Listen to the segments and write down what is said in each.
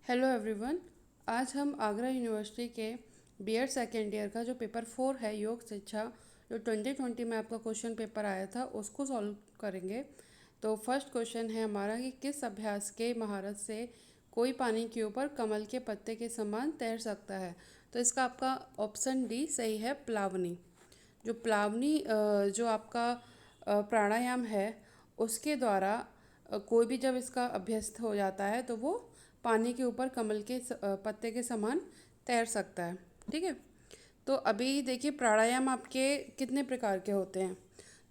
Hello everyone. आज हम Agra university के बीएड सेकेंड ईयर का जो पेपर 4 है योग शिक्षा, जो 2020 में आपका क्वेश्चन पेपर आया था उसको सॉल्व करेंगे। तो फर्स्ट क्वेश्चन है हमारा कि किस अभ्यास के महारत से कोई पानी के ऊपर कमल के पत्ते के समान तैर सकता है। तो इसका आपका ऑप्शन डी सही है, प्लावनी। जो प्लावनी जो आपका प्राणायाम है उसके द्वारा कोई भी जब इसका अभ्यस्त हो जाता है तो वो पानी के ऊपर कमल के पत्ते के समान तैर सकता है। ठीक है। तो अभी देखिए प्राणायाम आपके कितने प्रकार के होते हैं।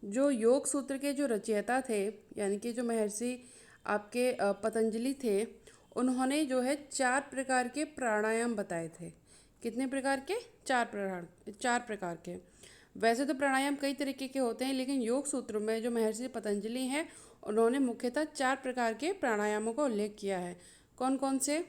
जो योग सूत्र के जो रचयिता थे यानी कि जो महर्षि आपके पतंजलि थे, उन्होंने जो है 4 प्रकार के प्राणायाम बताए थे। कितने प्रकार के? 4 प्रकार के। वैसे तो प्राणायाम कई तरीके के होते हैं, लेकिन योग सूत्र में जो महर्षि पतंजलि हैं उन्होंने मुख्यतः 4 प्रकार के प्राणायामों का उल्लेख किया है। कौन कौन से?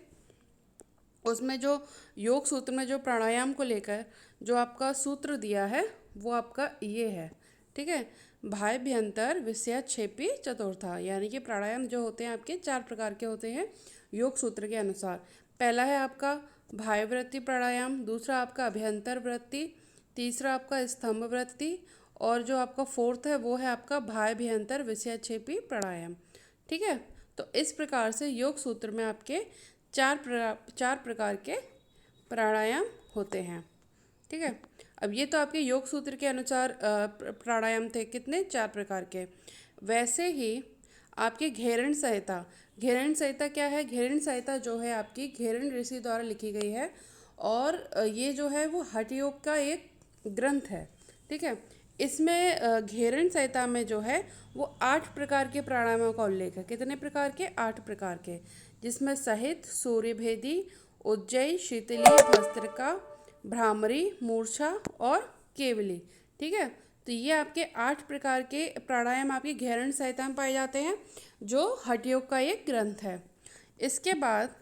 उसमें जो योग सूत्र में जो प्राणायाम को लेकर जो आपका सूत्र दिया है वो आपका ये है। ठीक है। भायभ्यंतर विषयाक्षेपी चतुर्था, यानी कि प्राणायाम जो होते हैं आपके 4 प्रकार के होते हैं योग सूत्र के अनुसार। पहला है आपका भायवृत्ति प्राणायाम, दूसरा आपका अभ्यंतर वृत्ति, तीसरा आपका स्तंभ वृत्ति, और जो आपका फोर्थ है वो है आपका भायभ्यंतर विषयाक्षेपी प्राणायाम। ठीक है। तो इस प्रकार से योग सूत्र में आपके 4 प्रकार के प्राणायाम होते हैं। ठीक है। अब ये तो आपके योग सूत्र के अनुसार प्राणायाम थे, कितने? 4 प्रकार के। वैसे ही आपकी घेरण संहिता, घेरण संहिता क्या है? घेरण संहिता जो है आपकी घेरण ऋषि द्वारा लिखी गई है, और ये जो है वो हठ योग का एक ग्रंथ है। ठीक है। इसमें घेरण संहिता में जो है वो 8 प्रकार के प्राणायामों का उल्लेख है। कितने प्रकार के? 8 प्रकार के, जिसमें सहित, सूर्यभेदी, उज्जयी, शीतली, भस्त्रिका, भ्रामरी, मूर्छा और केवली। ठीक है। तो ये आपके 8 प्रकार के प्राणायाम आपकी घेरण संहिता में पाए जाते हैं, जो हठ योग का एक ग्रंथ है। इसके बाद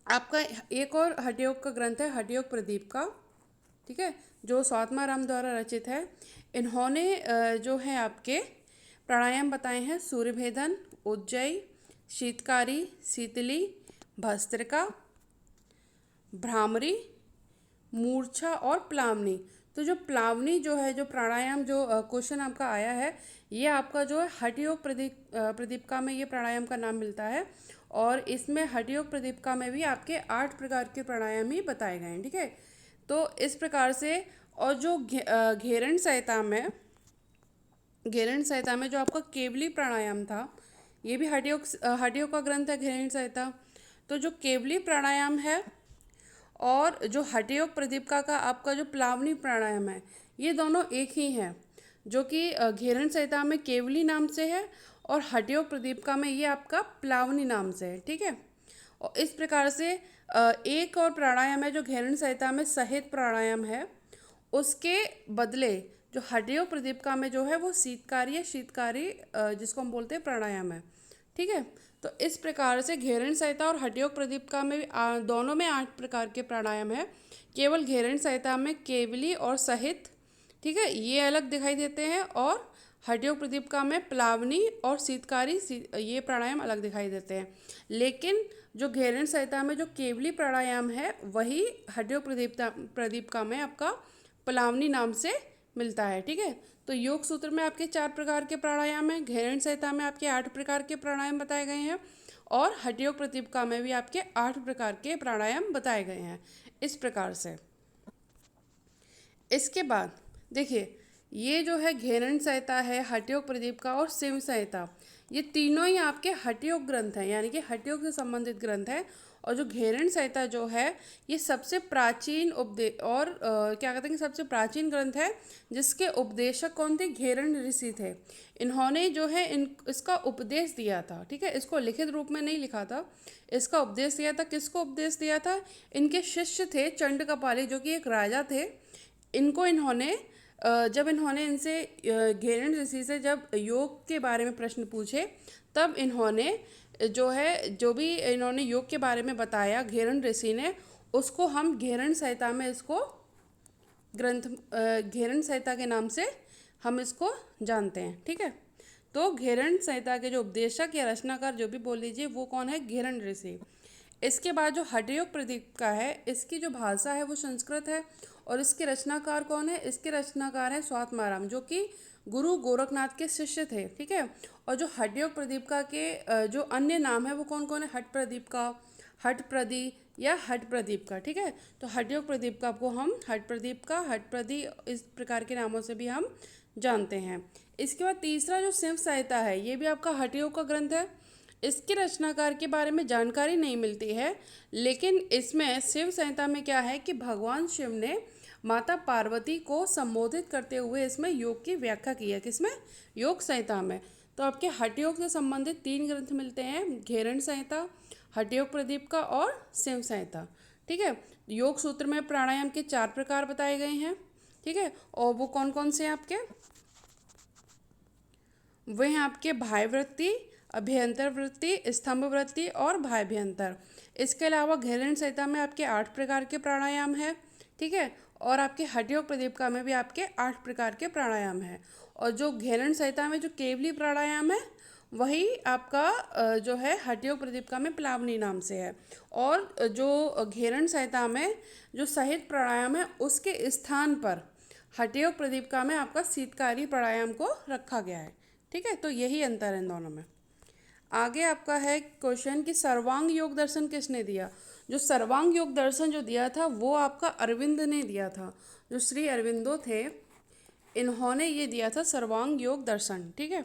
आपका एक और हठ योग का ग्रंथ है, हठ योग प्रदीप का। ठीक है। जो स्वात्मा राम द्वारा रचित है। इन्होंने जो है आपके प्राणायाम बताए हैं सूर्यभेदन, उज्जयी, शीतकारी, शीतली, भस्त्रिका, भ्रामरी, मूर्छा और प्लावनी। तो जो प्लावनी जो है, जो प्राणायाम जो क्वेश्चन आपका आया है, ये आपका जो है हठ योग प्रदीपिका में ये प्राणायाम का नाम मिलता है, और इसमें हठ योग प्रदीपिका में भी आपके 8 प्रकार के प्राणायाम ही बताए गए हैं। ठीक है। तो इस प्रकार से, और जो घेरण संहिता में जो आपका केवली प्राणायाम था, ये भी हठ योग का ग्रंथ है, घेरण संहिता। तो जो केवली प्राणायाम है और जो हठ योग प्रदीपिका का आपका जो प्लावनी प्राणायाम है, ये दोनों एक ही हैं, जो कि घेरण संहिता में केवली नाम से है और हठ योग प्रदीपिका में ये आपका प्लावनी नाम से है। ठीक है। और इस प्रकार से एक और प्राणायाम है जो घेरण संहिता में सहित प्राणायाम है, उसके बदले जो हठ योग प्रदीपिका में जो है वो शीतकारी जिसको हम बोलते हैं प्राणायाम है। ठीक है। तो इस प्रकार से घेरण संहिता और हठ योग प्रदीपिका में भी दोनों में 8 प्रकार के प्राणायाम है। केवल घेरण संहिता में केवली और सहित, ठीक है, ये अलग दिखाई देते हैं, और हठ योग प्रदीपिका में प्लावनी और ये प्राणायाम अलग दिखाई देते हैं। लेकिन जो घेरण संहिता में जो केवली प्राणायाम है वही हठ योग प्रदीपिका में आपका प्लावनी नाम से मिलता है। ठीक है। तो योग सूत्र में आपके 4 प्रकार के प्राणायाम हैं, घेरण संहिता में आपके 8 प्रकार के प्राणायाम बताए गए हैं, और हठ योग प्रदीपिका में भी आपके 8 प्रकार के प्राणायाम बताए गए हैं। इस प्रकार से इसके बाद देखिए, ये जो है घेरण संहिता है, हठ योग प्रदीपिका और शिव संहिता, ये तीनों ही आपके हठ योग ग्रंथ हैं, यानी कि हठ योग से संबंधित ग्रंथ है। और जो घेरण संहिता जो है ये सबसे प्राचीन क्या कहते हैं कि सबसे प्राचीन ग्रंथ है, जिसके उपदेशक कौन थे? घेरण ऋषि थे। इन्होंने जो है इसका उपदेश दिया था। ठीक है। इसको लिखित रूप में नहीं लिखा था, इसका उपदेश दिया था। किसको उपदेश दिया था? इनके शिष्य थे चंडकपाली, जो कि एक राजा थे। इनको इन्होंने जब इन्होंने इनसे घेरण ऋषि से जब योग के बारे में प्रश्न पूछे, तब इन्होंने जो भी इन्होंने योग के बारे में बताया घेरण ऋषि ने, उसको हम घेरण संहिता में इसको घेरण संहिता के नाम से हम इसको जानते हैं। ठीक है। तो घेरण संहिता के जो उपदेशक या रचनाकार जो भी बोल लीजिए वो कौन है? घेरण ऋषि। इसके बाद जो हठयोग प्रदीप का है, इसकी जो भाषा है वो संस्कृत है और इसके रचनाकार कौन है? इसके रचनाकार है स्वात्माराम, जो कि गुरु गोरखनाथ के शिष्य थे। ठीक है। और जो हठयोग प्रदीपिका के जो अन्य नाम है वो कौन कौन है? हठ प्रदीप का, हठ प्रदी या हठ प्रदीप का। ठीक है। तो हठयोग प्रदीप का को हम हठ प्रदीप का, हठ प्रदी, इस प्रकार के नामों से भी हम जानते हैं। इसके बाद तीसरा जो शिव संहिता है, ये भी आपका हठयोग का ग्रंथ है। इसके रचनाकार के बारे में जानकारी नहीं मिलती है, लेकिन इसमें शिव संहिता में क्या है कि भगवान शिव ने माता पार्वती को संबोधित करते हुए इसमें योग की व्याख्या की है। किसमें? योग संहिता में। तो आपके हठयोग से संबंधित 3 ग्रंथ मिलते हैं, घेरण संहिता, हठयोग प्रदीप का और शिव संहिता। ठीक है। योग सूत्र में प्राणायाम के 4 प्रकार बताए गए हैं। ठीक है। और वो कौन कौन से हैं आपके? वे हैं आपके भाय वृत्ति, अभ्यंतर वृत्ति, स्तंभ वृत्ति और भायभ्यंतर। इसके अलावा घेरण संहिता में आपके 8 प्रकार के प्राणायाम है। ठीक है। और आपके हठयोग प्रदीपिका में भी आपके 8 प्रकार के प्राणायाम है। और जो घेरण संहिता में जो केवली प्राणायाम है, वही आपका जो है हठयोग प्रदीपिका में प्लावनी नाम से है। और जो घेरण संहिता में जो सहित प्राणायाम है, उसके स्थान पर हठयोग प्रदीपिका में आपका शीतकारी प्राणायाम को रखा गया है। ठीक है। तो यही अंतर है इन दोनों में। आगे आपका है क्वेश्चन कि सर्वांग योग दर्शन किसने दिया? जो सर्वांग योग दर्शन जो दिया था वो आपका अरविंद ने दिया था। जो श्री अरविंदो थे, इन्होंने ये दिया था सर्वांग योग दर्शन। ठीक है।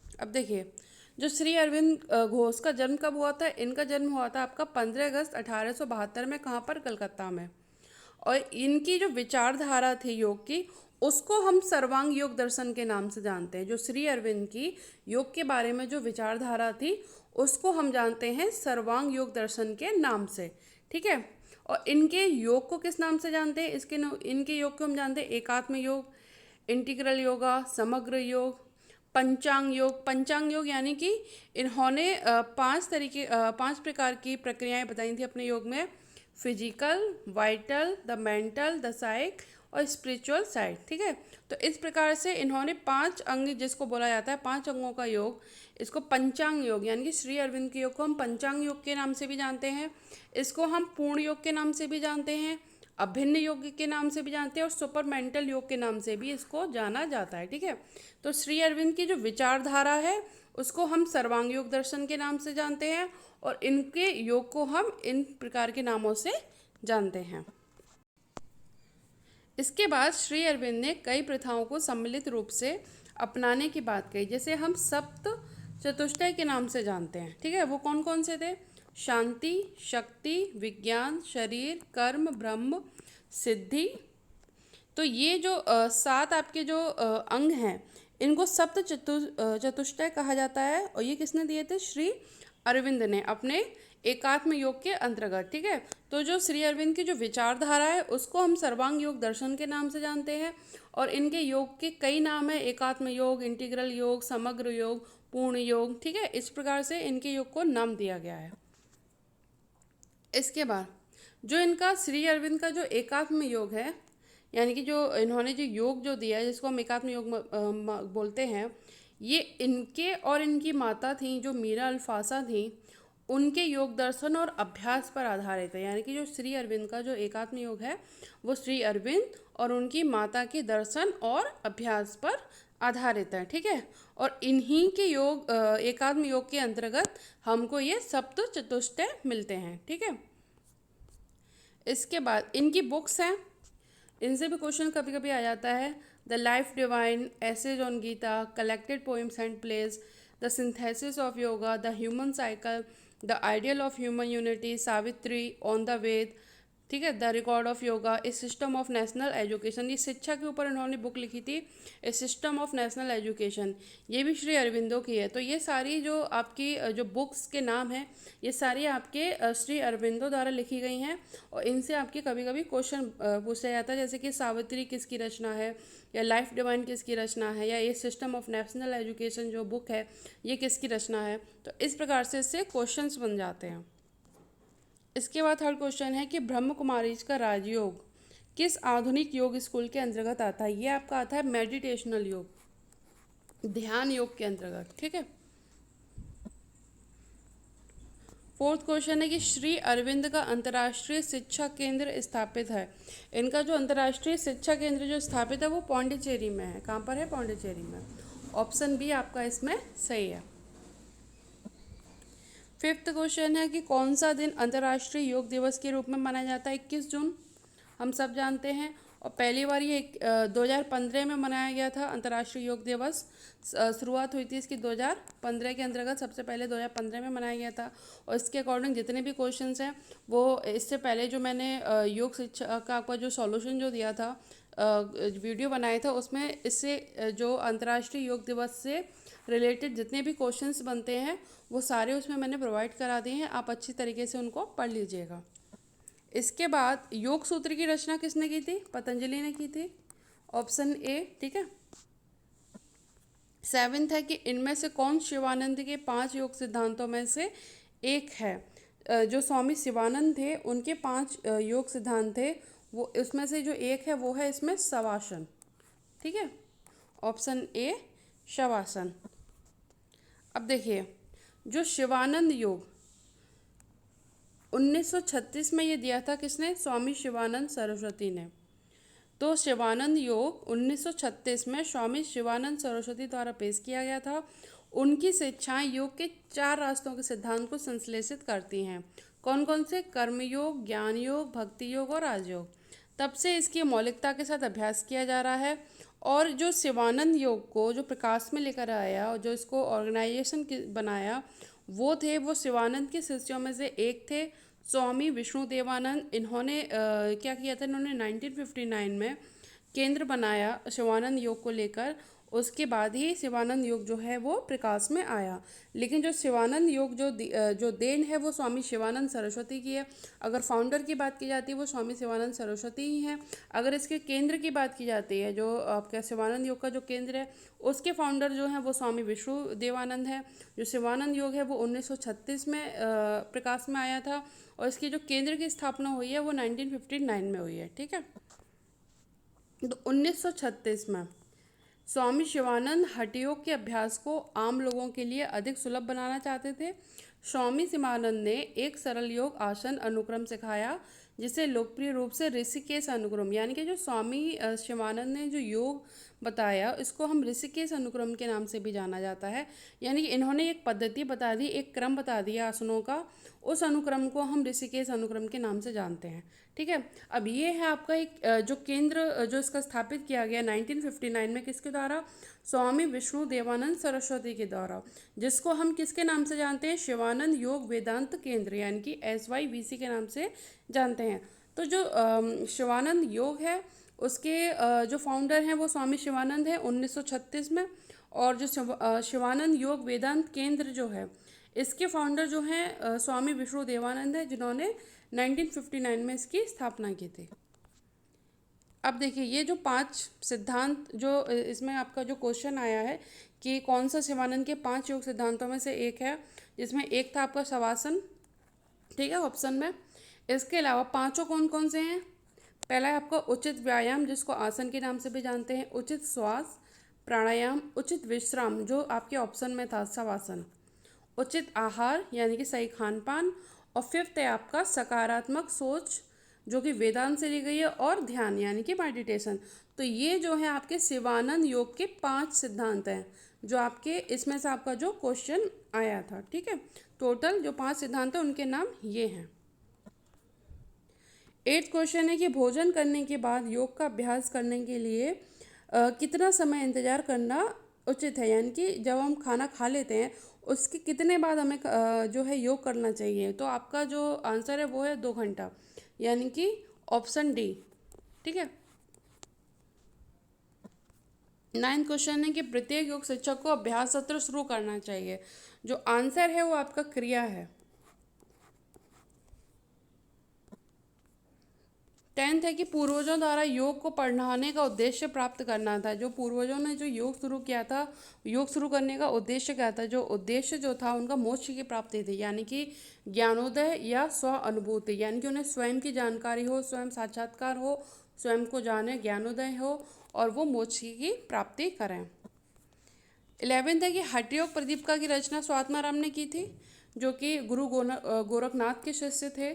अब देखिए, जो श्री अरविंद घोष का जन्म कब हुआ था? इनका जन्म हुआ था आपका 15 अगस्त 1872 में। कहाँ पर? कलकत्ता में। और इनकी जो विचारधारा थी योग की, उसको हम सर्वांग योग दर्शन के नाम से जानते हैं। जो श्री अरविंद की योग के बारे में जो विचारधारा थी, उसको हम जानते हैं सर्वांग योग दर्शन के नाम से। ठीक है। और इनके योग को किस नाम से जानते हैं? इनके योग को हम जानते हैं एकात्म योग, इंटीग्रल योगा, समग्र योग, पंचांग योग। पंचांग योग यानी कि इन्होंने 5 प्रकार की प्रक्रियाएं बताई थी अपने योग में: physical, vital, the mental, the psych और स्पिरिचुअल साइड। ठीक है। तो इस प्रकार से इन्होंने 5 अंग, जिसको बोला जाता है 5 अंगों का योग, इसको पंचांग योग, यानी कि श्री अरविंद के योग को हम पंचांग योग के नाम से भी जानते हैं। इसको हम पूर्ण योग के नाम से भी जानते हैं, अभिन्न योग के नाम से भी जानते हैं और सुपर मेंटल योग के नाम से भी इसको जाना जाता है। ठीक है। तो श्री अरविंद की जो विचारधारा है, उसको हम सर्वांग योग दर्शन के नाम से जानते हैं और इनके योग को हम इन प्रकार के नामों से जानते हैं। इसके बाद श्री अरविंद ने कई प्रथाओं को सम्मिलित रूप से अपनाने की बात कही, जैसे हम सप्त चतुष्टय के नाम से जानते हैं। ठीक है। वो कौन कौन से थे? शांति, शक्ति, विज्ञान, शरीर, कर्म, ब्रह्म, सिद्धि। तो ये जो 7 आपके जो अंग हैं, इनको सप्त चतुष्टय कहा जाता है। और ये किसने दिए थे? श्री अरविंद ने अपने एकात्म योग के अंतर्गत। ठीक है। तो जो श्री अरविंद की जो विचारधारा है, उसको हम सर्वांग योग दर्शन के नाम से जानते हैं। और इनके योग के कई नाम है: एकात्म योग, इंटीग्रल योग, समग्र योग, पूर्ण योग। ठीक है। इस प्रकार से इनके योग को नाम दिया गया है। इसके बाद जो इनका श्री अरविंद का जो एकात्म योग है, यानी कि जो इन्होंने जो योग जो दिया है, जिसको हम एकात्म योग बोलते हैं, ये इनके और इनकी माता थी जो मीरा अल्फासा थी, उनके योग दर्शन और अभ्यास पर आधारित है। यानी कि जो श्री अरविंद का जो एकात्म योग है, वो श्री अरविंद और उनकी माता के दर्शन और अभ्यास पर आधारित है। ठीक है। और इन्हीं के योग एकात्म योग के अंतर्गत हमको ये सप्त चतुष्टय मिलते हैं। ठीक है। इसके बाद इनकी बुक्स हैं, इनसे भी क्वेश्चन कभी कभी आ जाता है: the life divine, essays on Gita, collected poems and plays, the synthesis of yoga, the human cycle, the ideal of human unity, Savitri, on the Veda. ठीक है। The record of yoga, a system of national education. ये शिक्षा के ऊपर इन्होंने book लिखी थी, a system of national education. ये भी श्री अरविंदो की है। तो ये सारी जो आपकी जो बुक्स के नाम हैं, ये सारी आपके श्री अरविंदो द्वारा लिखी गई हैं। और इनसे आपके कभी कभी क्वेश्चन पूछा जाता है, जैसे कि सावित्री किसकी रचना है, या लाइफ डिवाइन किसकी रचना है, या ये सिस्टम ऑफ नेशनल एजुकेशन जो बुक है, ये किसकी रचना है। तो इस प्रकार से इससे क्वेश्चंस बन जाते हैं। इसके बाद थर्ड क्वेश्चन है कि ब्रह्म कुमारीज का राजयोग किस आधुनिक योग स्कूल के अंतर्गत आता है? ये आपका आता है मेडिटेशनल योग, ध्यान योग के अंतर्गत। ठीक है। फोर्थ क्वेश्चन है कि श्री अरविंद का अंतर्राष्ट्रीय शिक्षा केंद्र स्थापित है। इनका जो अंतर्राष्ट्रीय शिक्षा केंद्र जो स्थापित है वो पौंडीचेरी में है। कहाँ पर है? पौंडीचेरी में। ऑप्शन बी आपका इसमें सही है। फिफ्थ क्वेश्चन है कि कौन सा दिन अंतर्राष्ट्रीय योग दिवस के रूप में मनाया जाता है? 21 जून हम सब जानते हैं। और पहली बार ये 2015 में मनाया गया था अंतर्राष्ट्रीय योग दिवस। शुरुआत हुई थी इसकी 2015 के अंतर्गत, सबसे पहले 2015 में मनाया गया था। और इसके अकॉर्डिंग जितने भी क्वेश्चंस हैं वो इससे पहले जो मैंने योग शिक्षा का आपका जो सॉल्यूशन जो दिया था, वीडियो बनाया था, उसमें इससे जो अंतर्राष्ट्रीय योग दिवस से रिलेटेड जितने भी क्वेश्चंस बनते हैं वो सारे उसमें मैंने प्रोवाइड करा दिए हैं। आप अच्छी तरीके से उनको पढ़ लीजिएगा। इसके बाद योग सूत्र की रचना किसने की थी? पतंजलि ने की थी। ऑप्शन ए, ठीक है। सेवेंथ है कि इनमें से कौन शिवानंद के 5 योग सिद्धांतों में से एक है? जो स्वामी शिवानंद थे उनके 5 योग सिद्धांत थे, वो उसमें से जो एक है वो है इसमें शवासन। ठीक है, ऑप्शन ए शवासन। अब देखिए, जो शिवानंद योग 1936 में ये दिया था किसने? स्वामी शिवानंद सरस्वती ने। तो शिवानंद योग 1936 में स्वामी शिवानंद सरस्वती द्वारा पेश किया गया था। उनकी शिक्षाएं योग के 4 रास्तों के सिद्धांत को संश्लेषित करती हैं। कौन कौन से? कर्मयोग, ज्ञान योग, भक्ति योग और राजयोग। तब से इसकी मौलिकता के साथ अभ्यास किया जा रहा है। और जो शिवानंद योग को जो प्रकाश में लेकर आया और जो इसको ऑर्गेनाइजेशन बनाया वो शिवानंद के शिष्यों में से एक थे स्वामी विष्णुदेवानंद। इन्होंने क्या किया था? इन्होंने 1959 में केंद्र बनाया शिवानंद योग को लेकर। उसके बाद ही शिवानंद योग जो है वो प्रकाश में आया। लेकिन जो शिवानंद योग जो देन है वो स्वामी शिवानंद सरस्वती की है। अगर फाउंडर की बात की जाती है वो स्वामी शिवानंद सरस्वती ही हैं। अगर इसके केंद्र की बात की जाती है, जो आपका शिवानंद योग का जो केंद्र है उसके फाउंडर जो हैं वो स्वामी विष्णु देवानंद है। जो शिवानंद योग है वो 1936 में प्रकाश में आया था। और इसकी जो केंद्र की स्थापना हुई है वो 1959 में हुई है। ठीक है, तो 1936 में स्वामी शिवानंद हठयोग के अभ्यास को आम लोगों के लिए अधिक सुलभ बनाना चाहते थे। स्वामी शिवानंद ने एक सरल योग आसन अनुक्रम सिखाया जिसे लोकप्रिय रूप से ऋषिकेश अनुक्रम, यानी कि जो स्वामी शिवानंद ने जो योग बताया इसको हम ऋषिकेश अनुक्रम के नाम से भी जाना जाता है। यानी कि इन्होंने एक पद्धति बता दी, एक क्रम बता दिया आसनों का, उस अनुक्रम को हम ऋषिकेश अनुक्रम के नाम से जानते हैं। ठीक है, अब ये है आपका एक जो केंद्र जो इसका स्थापित किया गया 1959 में, किसके द्वारा? स्वामी विष्णु देवानंद सरस्वती के द्वारा, जिसको हम किसके नाम से जानते हैं? शिवानंद योग वेदांत केंद्र, यानी कि SYVC के नाम से जानते हैं। तो जो शिवानंद योग है उसके जो फाउंडर हैं वो स्वामी शिवानंद है 1936 में। और जो शिवानंद योग वेदांत केंद्र जो है इसके फाउंडर जो हैं स्वामी विष्णु देवानंद है, जिन्होंने 1959 में इसकी स्थापना की थी। अब देखिए, ये जो 5 सिद्धांत जो इसमें आपका जो क्वेश्चन आया है कि कौन सा शिवानंद के 5 योग सिद्धांतों में से एक है, जिसमें एक था आपका शवासन। ठीक है, ऑप्शन में। इसके अलावा पांचों कौन कौन से हैं? पहला है आपका उचित व्यायाम, जिसको आसन के नाम से भी जानते हैं, उचित श्वास, प्राणायाम, उचित विश्राम जो आपके ऑप्शन में था शवासन, उचित आहार यानी कि सही खान पान, और फिफ्थ है आपका सकारात्मक सोच जो कि वेदांत से ली गई है, और ध्यान यानी कि मेडिटेशन। तो ये जो है आपके शिवानंद योग के 5 सिद्धांत हैं जो आपके इसमें से आपका जो क्वेश्चन आया था। ठीक है, टोटल जो 5 सिद्धांत हैं उनके नाम ये हैं। 8th क्वेश्चन है कि भोजन करने के बाद योग का अभ्यास करने के लिए कितना समय इंतजार करना उचित है? यानी कि जब हम खाना खा लेते हैं उसके कितने बाद हमें जो है योग करना चाहिए? तो आपका जो आंसर है वो है 2 घंटा, यानी कि ऑप्शन डी। ठीक है, 9th क्वेश्चन है कि प्रत्येक योग शिक्षक को अभ्यास सत्र शुरू करना चाहिए। जो आंसर है वो आपका क्रिया है। 10th है कि पूर्वजों द्वारा योग को पढ़ाने का उद्देश्य प्राप्त करना था। जो पूर्वजों ने जो योग शुरू किया था, योग शुरू करने का उद्देश्य क्या था? जो उद्देश्य जो था उनका मोक्ष की प्राप्ति थी, यानी कि ज्ञानोदय या स्व अनुभूति, यानी कि उन्हें स्वयं की जानकारी हो, स्वयं साक्षात्कार हो, स्वयं को जाने, ज्ञानोदय हो और वो मोक्ष की प्राप्ति करें। 11th है कि हठयोग प्रदीपिका की रचना स्वात्माराम ने की थी। जो कि गुरु गोरखनाथ के शिष्य थे।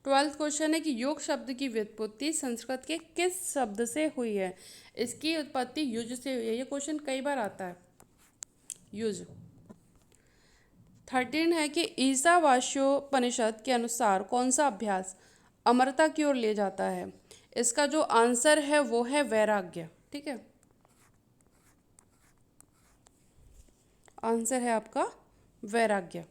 12th क्वेश्चन है कि योग शब्द की व्युत्पत्ति संस्कृत के किस शब्द से हुई है। इसकी उत्पत्ति युज से हुई है। ये क्वेश्चन कई बार आता है, युज। 13 है कि ईशावास्योपनिषद के अनुसार कौन सा अभ्यास अमरता की ओर ले जाता है। इसका जो आंसर है वो है वैराग्य। ठीक है, आंसर है आपका वैराग्य।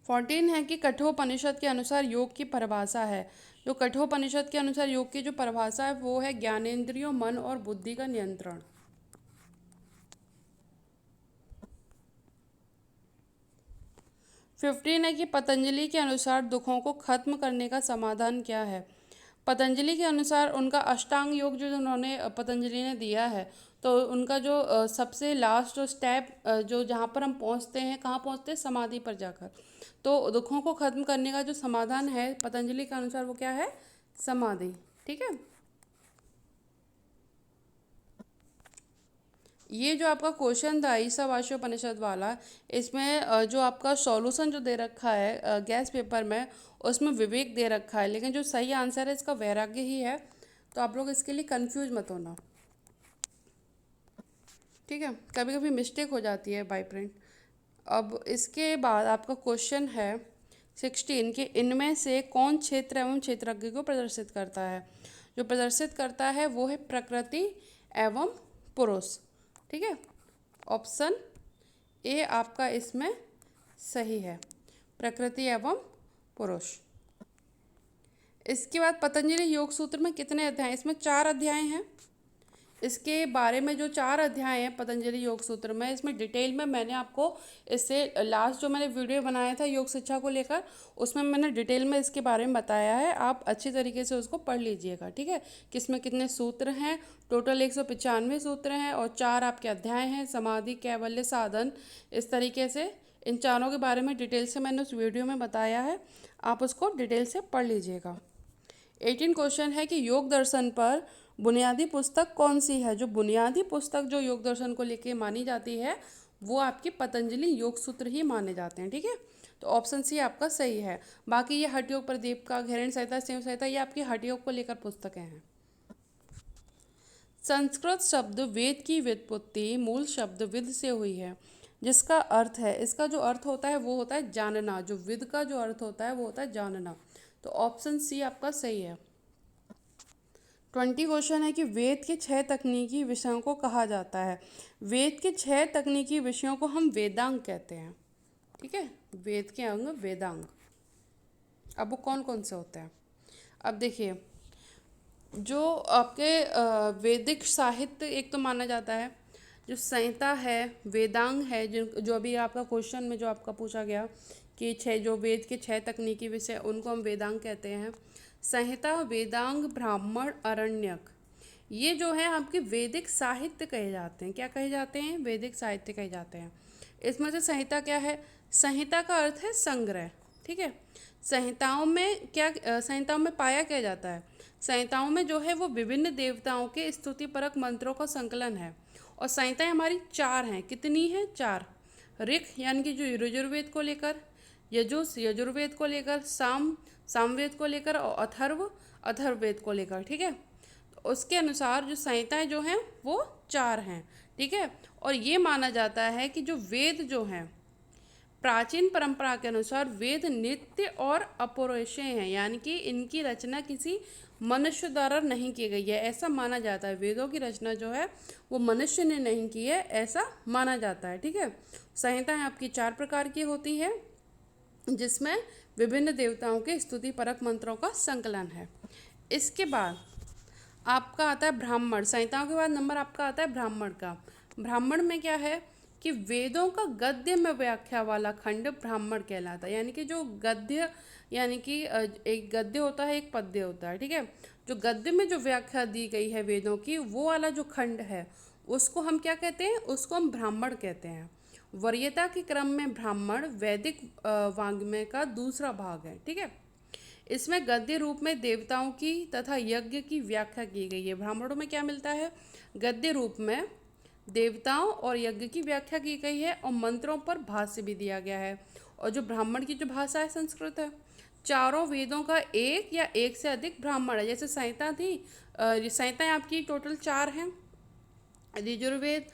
14 है कि कठोपनिषद के अनुसार योग की परिभाषा है। जो कठोपनिषद के अनुसार योग की जो परिभाषा है वो है ज्ञानेंद्रियों, मन और बुद्धि का नियंत्रण। 15 है कि पतंजलि के अनुसार दुखों को खत्म करने का समाधान क्या है। पतंजलि के अनुसार उनका अष्टांग योग जो उन्होंने पतंजलि ने दिया है, तो उनका जो सबसे लास्ट स्टेप जो जहाँ पर हम पहुँचते हैं, कहाँ पहुँचते हैं, समाधि पर जाकर। तो दुखों को खत्म करने का जो समाधान है पतंजलि के अनुसार वो क्या है, समाधि। ठीक है, ये जो आपका क्वेश्चन था ईशावास्योपनिषद वाला, इसमें जो आपका सॉल्यूशन जो दे रखा है गैस पेपर में, उसमें विवेक दे रखा है, लेकिन जो सही आंसर है इसका वैराग्य ही है। तो आप लोग इसके लिए कंफ्यूज मत होना। ठीक है, कभी कभी मिस्टेक हो जाती है बाई प्रिंट। अब इसके बाद आपका क्वेश्चन है 16 कि इनमें से कौन क्षेत्र एवं क्षेत्रज्ञ को प्रदर्शित करता है। जो प्रदर्शित करता है वो है प्रकृति एवं पुरुष। ठीक है, ऑप्शन ए आपका इसमें सही है, प्रकृति एवं पुरुष। इसके बाद पतंजलि योग सूत्र में कितने अध्याय, इसमें 4 अध्याय हैं। इसके बारे में जो 4 अध्याय हैं पतंजलि योग सूत्र में, इसमें डिटेल में मैंने आपको इससे लास्ट जो मैंने वीडियो बनाया था योग शिक्षा को लेकर, उसमें मैंने डिटेल में इसके बारे में बताया है। आप अच्छी तरीके से उसको पढ़ लीजिएगा। ठीक है, कि इसमें कितने सूत्र हैं, टोटल 195 सूत्र हैं और 4 आपके अध्याय हैं, समाधि, कैवल्य, साधन। इस तरीके से इन चारों के बारे में डिटेल से मैंने उस वीडियो में बताया है, आप उसको डिटेल से पढ़ लीजिएगा। 18 क्वेश्चन है कि योग दर्शन पर बुनियादी पुस्तक कौन सी है। जो बुनियादी पुस्तक जो योग दर्शन को लेके मानी जाती है वो आपकी पतंजलि योग सूत्र ही माने जाते हैं। ठीक है, तो ऑप्शन सी आपका सही है। बाकी ये हठ योग, प्रदीप का, घेरण संहिता, शिव संहिता, ये आपकी हठ योग को लेकर पुस्तकें हैं। संस्कृत शब्द वेद की व्युत्पत्ति मूल शब्द विद से हुई है, जिसका अर्थ है, इसका जो अर्थ होता है वो होता है जानना। जो विद का जो अर्थ होता है वो होता है जानना। तो ऑप्शन सी आपका सही है। 20 क्वेश्चन है कि वेद के 6 तकनीकी विषयों को कहा जाता है। वेद के 6 तकनीकी विषयों को हम वेदांग कहते हैं। ठीक है, वेद के अंग वेदांग। अब वो कौन कौन से होते हैं, अब देखिए। जो आपके वैदिक साहित्य एक तो माना जाता है, जो संहिता है, वेदांग है, जो अभी आपका क्वेश्चन में जो आपका पूछा गया कि 6 जो वेद के 6 तकनीकी विषय, उनको हम वेदांग कहते हैं। संहिता, वेदांग, ब्राह्मण, अरण्यक, ये जो है आपके वैदिक साहित्य कहे जाते हैं। क्या कहे जाते हैं, वैदिक साहित्य कहे जाते हैं। इसमें से संहिता क्या है, संहिता का अर्थ है संग्रह। ठीक है, संहिताओं में क्या संहिताओं में पाया क्या जाता है, संहिताओं में जो है वो विभिन्न देवताओं के स्तुतिपरक मंत्रों का संकलन है। और संहिताएं हमारी 4 हैं। कितनी है, 4। ऋक यानी कि जो यजुर्वेद को लेकर, यजुस यजुर्वेद को लेकर, सामवेद को लेकर और अथर्ववेद को लेकर। ठीक है, तो उसके अनुसार जो संहिताएं जो हैं वो 4 हैं। ठीक है, और ये माना जाता है कि जो वेद जो हैं, प्राचीन परंपरा के अनुसार वेद नित्य और अपौरुषेय हैं, यानी कि इनकी रचना किसी मनुष्य द्वारा नहीं की गई है, ऐसा माना जाता है। वेदों की रचना जो है वो मनुष्य ने नहीं की है, ऐसा माना जाता है। ठीक है, संहिताएं आपकी 4 प्रकार की होती है, जिसमें विभिन्न देवताओं के स्तुति परक मंत्रों का संकलन है। इसके बाद आपका आता है ब्राह्मण। संहिताओं के बाद नंबर आपका आता है ब्राह्मण का। ब्राह्मण में क्या है कि वेदों का गद्य में व्याख्या वाला खंड ब्राह्मण कहलाता है। यानी कि जो गद्य, यानी कि एक गद्य होता है, एक पद्य होता है। ठीक है, जो गद्य में जो व्याख्या दी गई है वेदों की, वो वाला जो खंड है उसको हम क्या कहते हैं, उसको हम ब्राह्मण कहते हैं। वरीयता के क्रम में ब्राह्मण वैदिक वाङ्मय का दूसरा भाग है। ठीक है, इसमें गद्य रूप में देवताओं की तथा यज्ञ की व्याख्या की गई है। ब्राह्मणों में क्या मिलता है, गद्य रूप में देवताओं और यज्ञ की व्याख्या की गई है और मंत्रों पर भाष्य भी दिया गया है। और जो ब्राह्मण की जो भाषा है संस्कृत है। चारों वेदों का एक या एक से अधिक ब्राह्मण है। जैसे संहिता थी, संहिताएं आपकी टोटल 4 हैं। यजुर्वेद,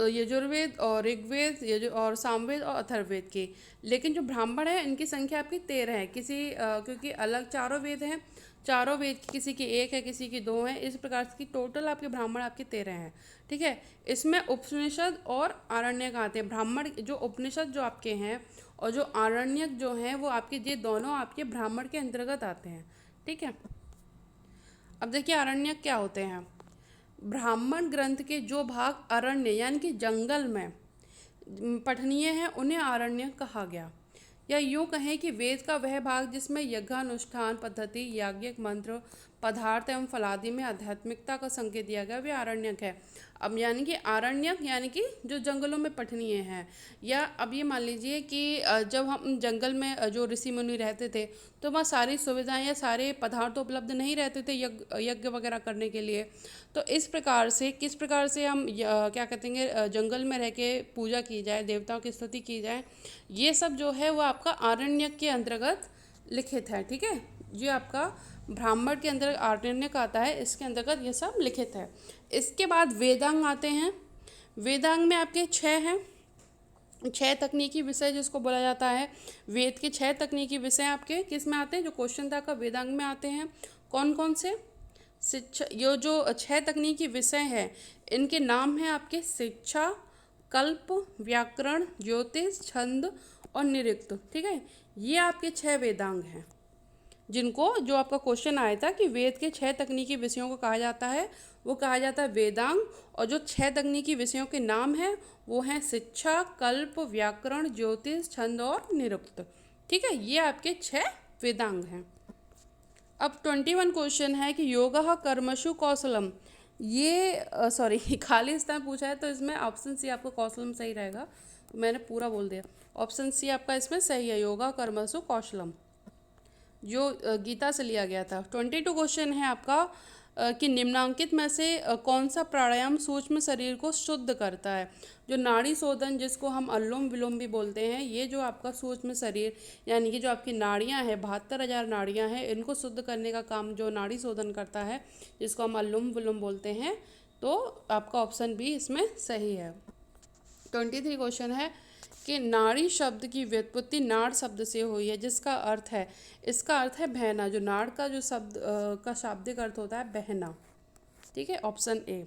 यजुर्वेद और ऋग्वेद, और सामवेद और अथर्ववेद की। लेकिन जो ब्राह्मण है इनकी संख्या आपकी 13 है। क्योंकि अलग चारों वेद हैं, चारों वेद की किसी की एक है, किसी की 2 है, इस प्रकार की टोटल आपके ब्राह्मण आपके 13 हैं। ठीक है। इसमें उपनिषद और आरण्यक आते हैं। ब्राह्मण जो उपनिषद जो आपके हैं और जो आरण्यक जो हैं वो आपके, ये दोनों आपके ब्राह्मण के अंतर्गत आते हैं। ठीक है। अब देखिए आरण्यक क्या होते हैं। ब्राह्मण ग्रंथ के जो भाग अरण्य यानी कि जंगल में पठनीय है उन्हें आरण्यक कहा गया। या यूँ कहें कि वेद का वह भाग जिसमें यज्ञानुष्ठान पद्धति, याज्ञिक मंत्र, पदार्थ एवं फलादि में आध्यात्मिकता का संकेत दिया गया, वे आरण्यक है। अब यानी कि आरण्यक यानी कि जो जंगलों में पठनीय है। या अब ये मान लीजिए कि जब हम जंगल में जो ऋषि मुनि रहते थे तो वहाँ सारी सुविधाएं या सारे पदार्थ उपलब्ध नहीं रहते थे यज्ञ यज्ञ वगैरह करने के लिए। तो इस प्रकार से किस प्रकार से हम क्या कहते हैं जंगल में रह के पूजा की जाए, देवताओं की स्तुति की जाए, ये सब जो है वो आपका आरण्यक के अंतर्गत लिखित है। ठीक है। ये आपका ब्राह्मण के अंदर आरण्यक आता है, इसके अंतर्गत ये सब लिखित है। इसके बाद वेदांग आते हैं। वेदांग में आपके 6 हैं, 6 तकनीकी विषय जिसको बोला जाता है। वेद के 6 तकनीकी विषय आपके किस में आते हैं, जो क्वेश्चन था का वेदांग में आते हैं। कौन कौन से? शिक्षा, ये जो 6 तकनीकी विषय हैं इनके नाम हैं आपके शिक्षा, कल्प, व्याकरण, ज्योतिष, छंद और निरुक्त। ठीक है। ये आपके 6 वेदांग हैं जिनको, जो आपका क्वेश्चन आया था कि वेद के 6 तकनीकी विषयों को कहा जाता है, वो कहा जाता है वेदांग। और जो 6 तकनीकी विषयों के नाम हैं वो हैं शिक्षा, कल्प, व्याकरण, ज्योतिष, छंद और निरुक्त। ठीक है। ये आपके 6 वेदांग हैं। अब 21 क्वेश्चन है कि योगः कर्मसु कौशलम। ये सॉरी खाली स्थान पूछा है तो इसमें ऑप्शन सी आपको कौशलम सही रहेगा। मैंने पूरा बोल दिया। ऑप्शन सी आपका इसमें सही है, योगा कर्मसु कौशलम, जो गीता से लिया गया था। 22 क्वेश्चन है आपका कि निम्नांकित में से कौन सा प्राणायाम सूक्ष्म शरीर को शुद्ध करता है। जो नाड़ी शोधन जिसको हम अनुलोम विलोम भी बोलते हैं, ये जो आपका सूक्ष्म शरीर यानी कि जो आपकी नाड़ियां हैं, 72,000 नाड़ियां हैं, इनको शुद्ध करने का काम जो नाड़ी शोधन करता है, जिसको हम अनुलोम विलोम बोलते हैं, तो आपका ऑप्शन बी इसमें सही है। 23 क्वेश्चन है कि नाड़ी शब्द की व्युत्पत्ति नाड़ शब्द से हुई है, जिसका अर्थ है, इसका अर्थ है बहना। जो नाड़ का जो शब्द का शाब्दिक अर्थ होता है बहना। ठीक है। Option A.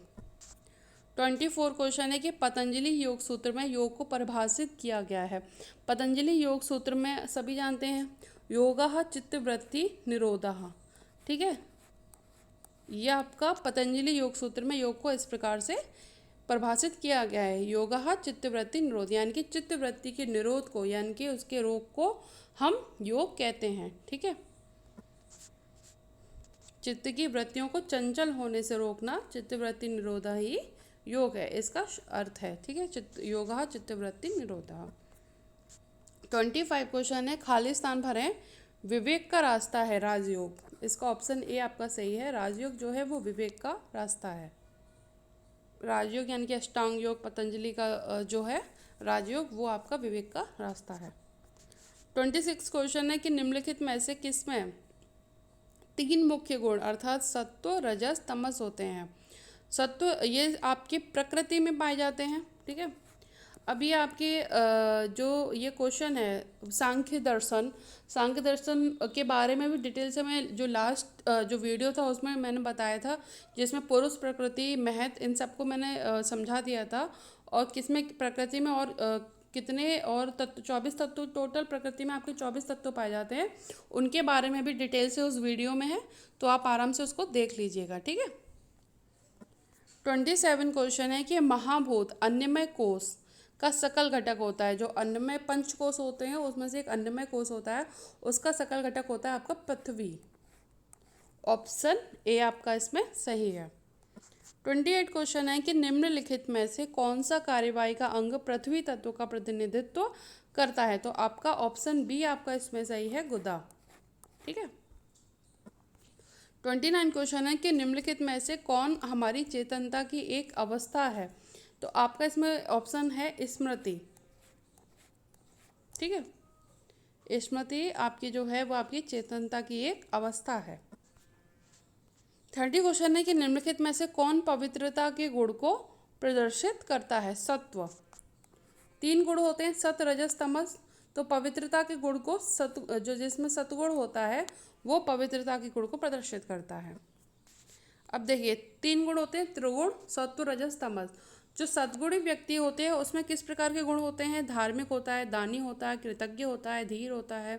24 क्वेश्चन है कि पतंजलि योग सूत्र में योग को परिभाषित किया गया है। पतंजलि योग सूत्र में सभी जानते हैं योगः चित्तवृत्ति निरोधः। ठीक है। यह आपका पतंजलि योग सूत्र में योग को इस प्रकार से परिभाषित किया गया है, योगः चित्तवृत्ति निरोध, यानी कि चित्तवृत्ति के निरोध को यानी कि उसके रोग को हम योग कहते हैं। ठीक है। चित्त की वृत्तियों को चंचल होने से रोकना चित्तवृत्ति निरोधा ही योग है, इसका अर्थ है। ठीक है। योगः चित्तवृत्ति निरोधः। 25 क्वेश्चन है खाली स्थान भरें, विवेक का रास्ता है राजयोग। इसका ऑप्शन ए आपका सही है। राजयोग जो है वो विवेक का रास्ता है। राजयोग यानी कि अष्टांग योग पतंजलि का जो है राजयोग, वो आपका विवेक का रास्ता है। 26 क्वेश्चन है कि निम्नलिखित में से किसमें 3 मुख्य गुण अर्थात सत्व, रजस, तमस होते हैं। सत्व ये आपकी प्रकृति में पाए जाते हैं। ठीक है। अभी आपके जो ये क्वेश्चन है सांख्य दर्शन के बारे में भी डिटेल से मैं जो लास्ट जो वीडियो था उसमें मैंने बताया था, जिसमें पुरुष, प्रकृति, महत, इन सबको मैंने समझा दिया था। और किसमें प्रकृति में और कितने और तत्व, 24 तत्व टोटल प्रकृति में आपके 24 तत्व पाए जाते हैं, उनके बारे में भी डिटेल से उस वीडियो में है, तो आप आराम से उसको देख लीजिएगा। ठीक है। 27 क्वेश्चन है कि महाभूत अन्नमय कोश का सकल घटक होता है। जो अन्नमय पंचकोश होते हैं उसमें से एक अन्नमय कोश होता है, उसका सकल घटक होता है आपका पृथ्वी। ऑप्शन ए आपका इसमें सही है। 28 क्वेश्चन है कि निम्नलिखित में से कौन सा कार्यवाही का अंग पृथ्वी तत्व का प्रतिनिधित्व करता है। तो आपका ऑप्शन बी आपका इसमें सही है, गुदा। ठीक है। 29 क्वेश्चन है कि निम्नलिखित में से कौन हमारी चेतनता की एक अवस्था है। तो आपका इसमें ऑप्शन है स्मृति। ठीक है, स्मृति आपकी जो है वो आपकी चेतनता की एक अवस्था है। 30 क्वेश्चन है कि निम्नलिखित में से कौन पवित्रता के गुण को प्रदर्शित करता है? सत्व। 3 गुण होते हैं, सत रजस तमस। तो पवित्रता के गुण को जो जिसमें सतगुण होता है वो पवित्रता के गुण को प्रदर्शित करता है। अब देखिए 3 गुण होते हैं, त्रिगुण, सत्व, रजस, तमस। जो सद्गुणी व्यक्ति होते हैं उसमें किस प्रकार के गुण होते हैं? धार्मिक होता है, दानी होता है, कृतज्ञ होता है, धीर होता है,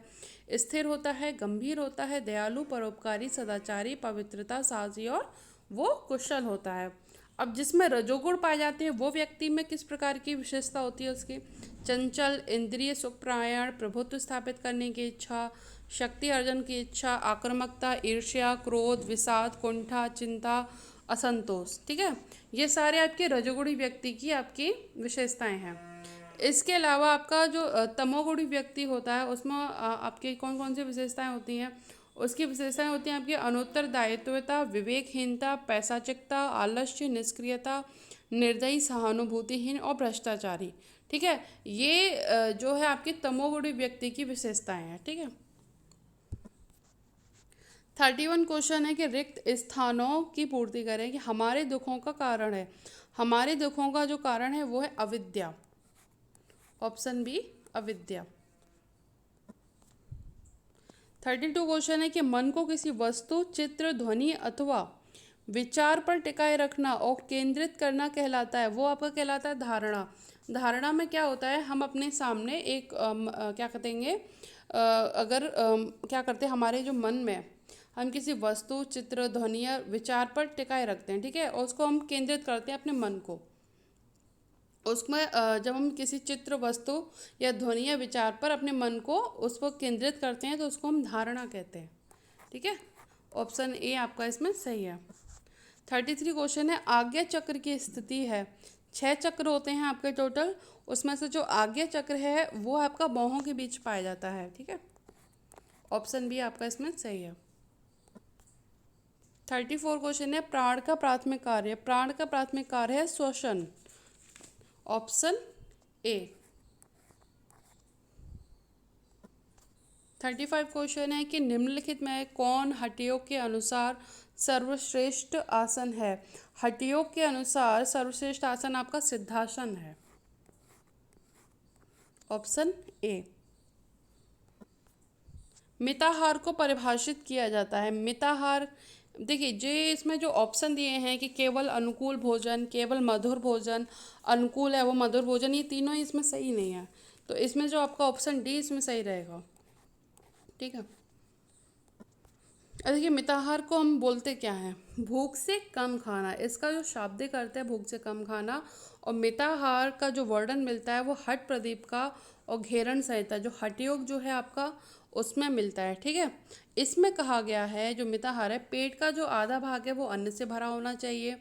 स्थिर होता है, गंभीर होता है, दयालु, परोपकारी, सदाचारी, पवित्रता, साहसी और वो कुशल होता है। अब जिसमें रजोगुण पाए जाते हैं वो व्यक्ति में किस प्रकार की विशेषता होती है उसकी? चंचल, इंद्रिय सुखपरायण, प्रभुत्व स्थापित करने की इच्छा, शक्ति अर्जन की इच्छा, आक्रामकता, ईर्ष्या, क्रोध, विषाद, कुंठा, चिंता, असंतोष। ठीक है, ये सारे आपके रजोगुणी व्यक्ति की आपकी विशेषताएं हैं। इसके अलावा आपका जो तमोगुणी व्यक्ति होता है उसमें आपकी कौन कौन सी विशेषताएं होती हैं? उसकी विशेषताएं होती हैं आपकी अनुत्तरदायित्वता, विवेकहीनता, पैशाचिकता, आलस्य, निष्क्रियता, निर्दयी, सहानुभूतिहीन और भ्रष्टाचारी। ठीक है, ये जो है आपकी तमोगुणी व्यक्ति की विशेषताएं हैं। ठीक है, 31 क्वेश्चन है कि रिक्त स्थानों की पूर्ति करें कि हमारे दुखों का कारण है। हमारे दुखों का जो कारण है वो है अविद्या। ऑप्शन बी, अविद्या। 32 क्वेश्चन है कि मन को किसी वस्तु, चित्र, ध्वनि अथवा विचार पर टिकाए रखना और केंद्रित करना कहलाता है। वो आपका कहलाता है धारणा। धारणा में क्या होता है? हम अपने सामने एक क्या कहेंगे, अगर क्या करते हैं हमारे जो मन में हम किसी वस्तु, चित्र, ध्वनि या विचार पर टिकाए रखते हैं। ठीक है, और उसको हम केंद्रित करते हैं अपने मन को। उसमें जब हम किसी चित्र, वस्तु या ध्वनि या विचार पर अपने मन को उस पर केंद्रित करते हैं तो उसको हम धारणा कहते हैं। ठीक है, ऑप्शन ए आपका इसमें सही है। 33 क्वेश्चन है आज्ञा चक्र की स्थिति है। 6 चक्र होते हैं आपके टोटल, उसमें से जो आज्ञा चक्र है वो आपका बाहों के बीच पाया जाता है। ठीक है, ऑप्शन बी आपका इसमें सही है। 34 क्वेश्चन है प्राण का प्राथमिक कार्य। प्राण का प्राथमिक कार्य है श्वसन। Option A. 35 क्वेश्चन है कि निम्नलिखित में कौन हठयोग के अनुसार सर्वश्रेष्ठ आसन है? हठयोग के अनुसार सर्वश्रेष्ठ आसन आपका सिद्धासन है। Option A. मिताहार को परिभाषित किया जाता है। मिताहार देखिए जो इसमें जो ऑप्शन दिए हैं कि केवल अनुकूल भोजन, केवल मधुर भोजन, अनुकूल है वो मधुर भोजन, ये तीनों ही इसमें सही नहीं है। तो इसमें जो आपका ऑप्शन डी इसमें सही रहेगा। ठीक है, देखिए मिताहार को हम बोलते क्या है? भूख से कम खाना। इसका जो शाब्दिक अर्थ है भूख से कम खाना। और मिताहार का जो वर्णन मिलता है वो हठ प्रदीप का और घेरण संहिता जो हठयोग जो है आपका उसमें मिलता है। ठीक है, इसमें कहा गया है जो मिताहार है पेट का जो आधा भाग है वो अन्न से भरा होना चाहिए,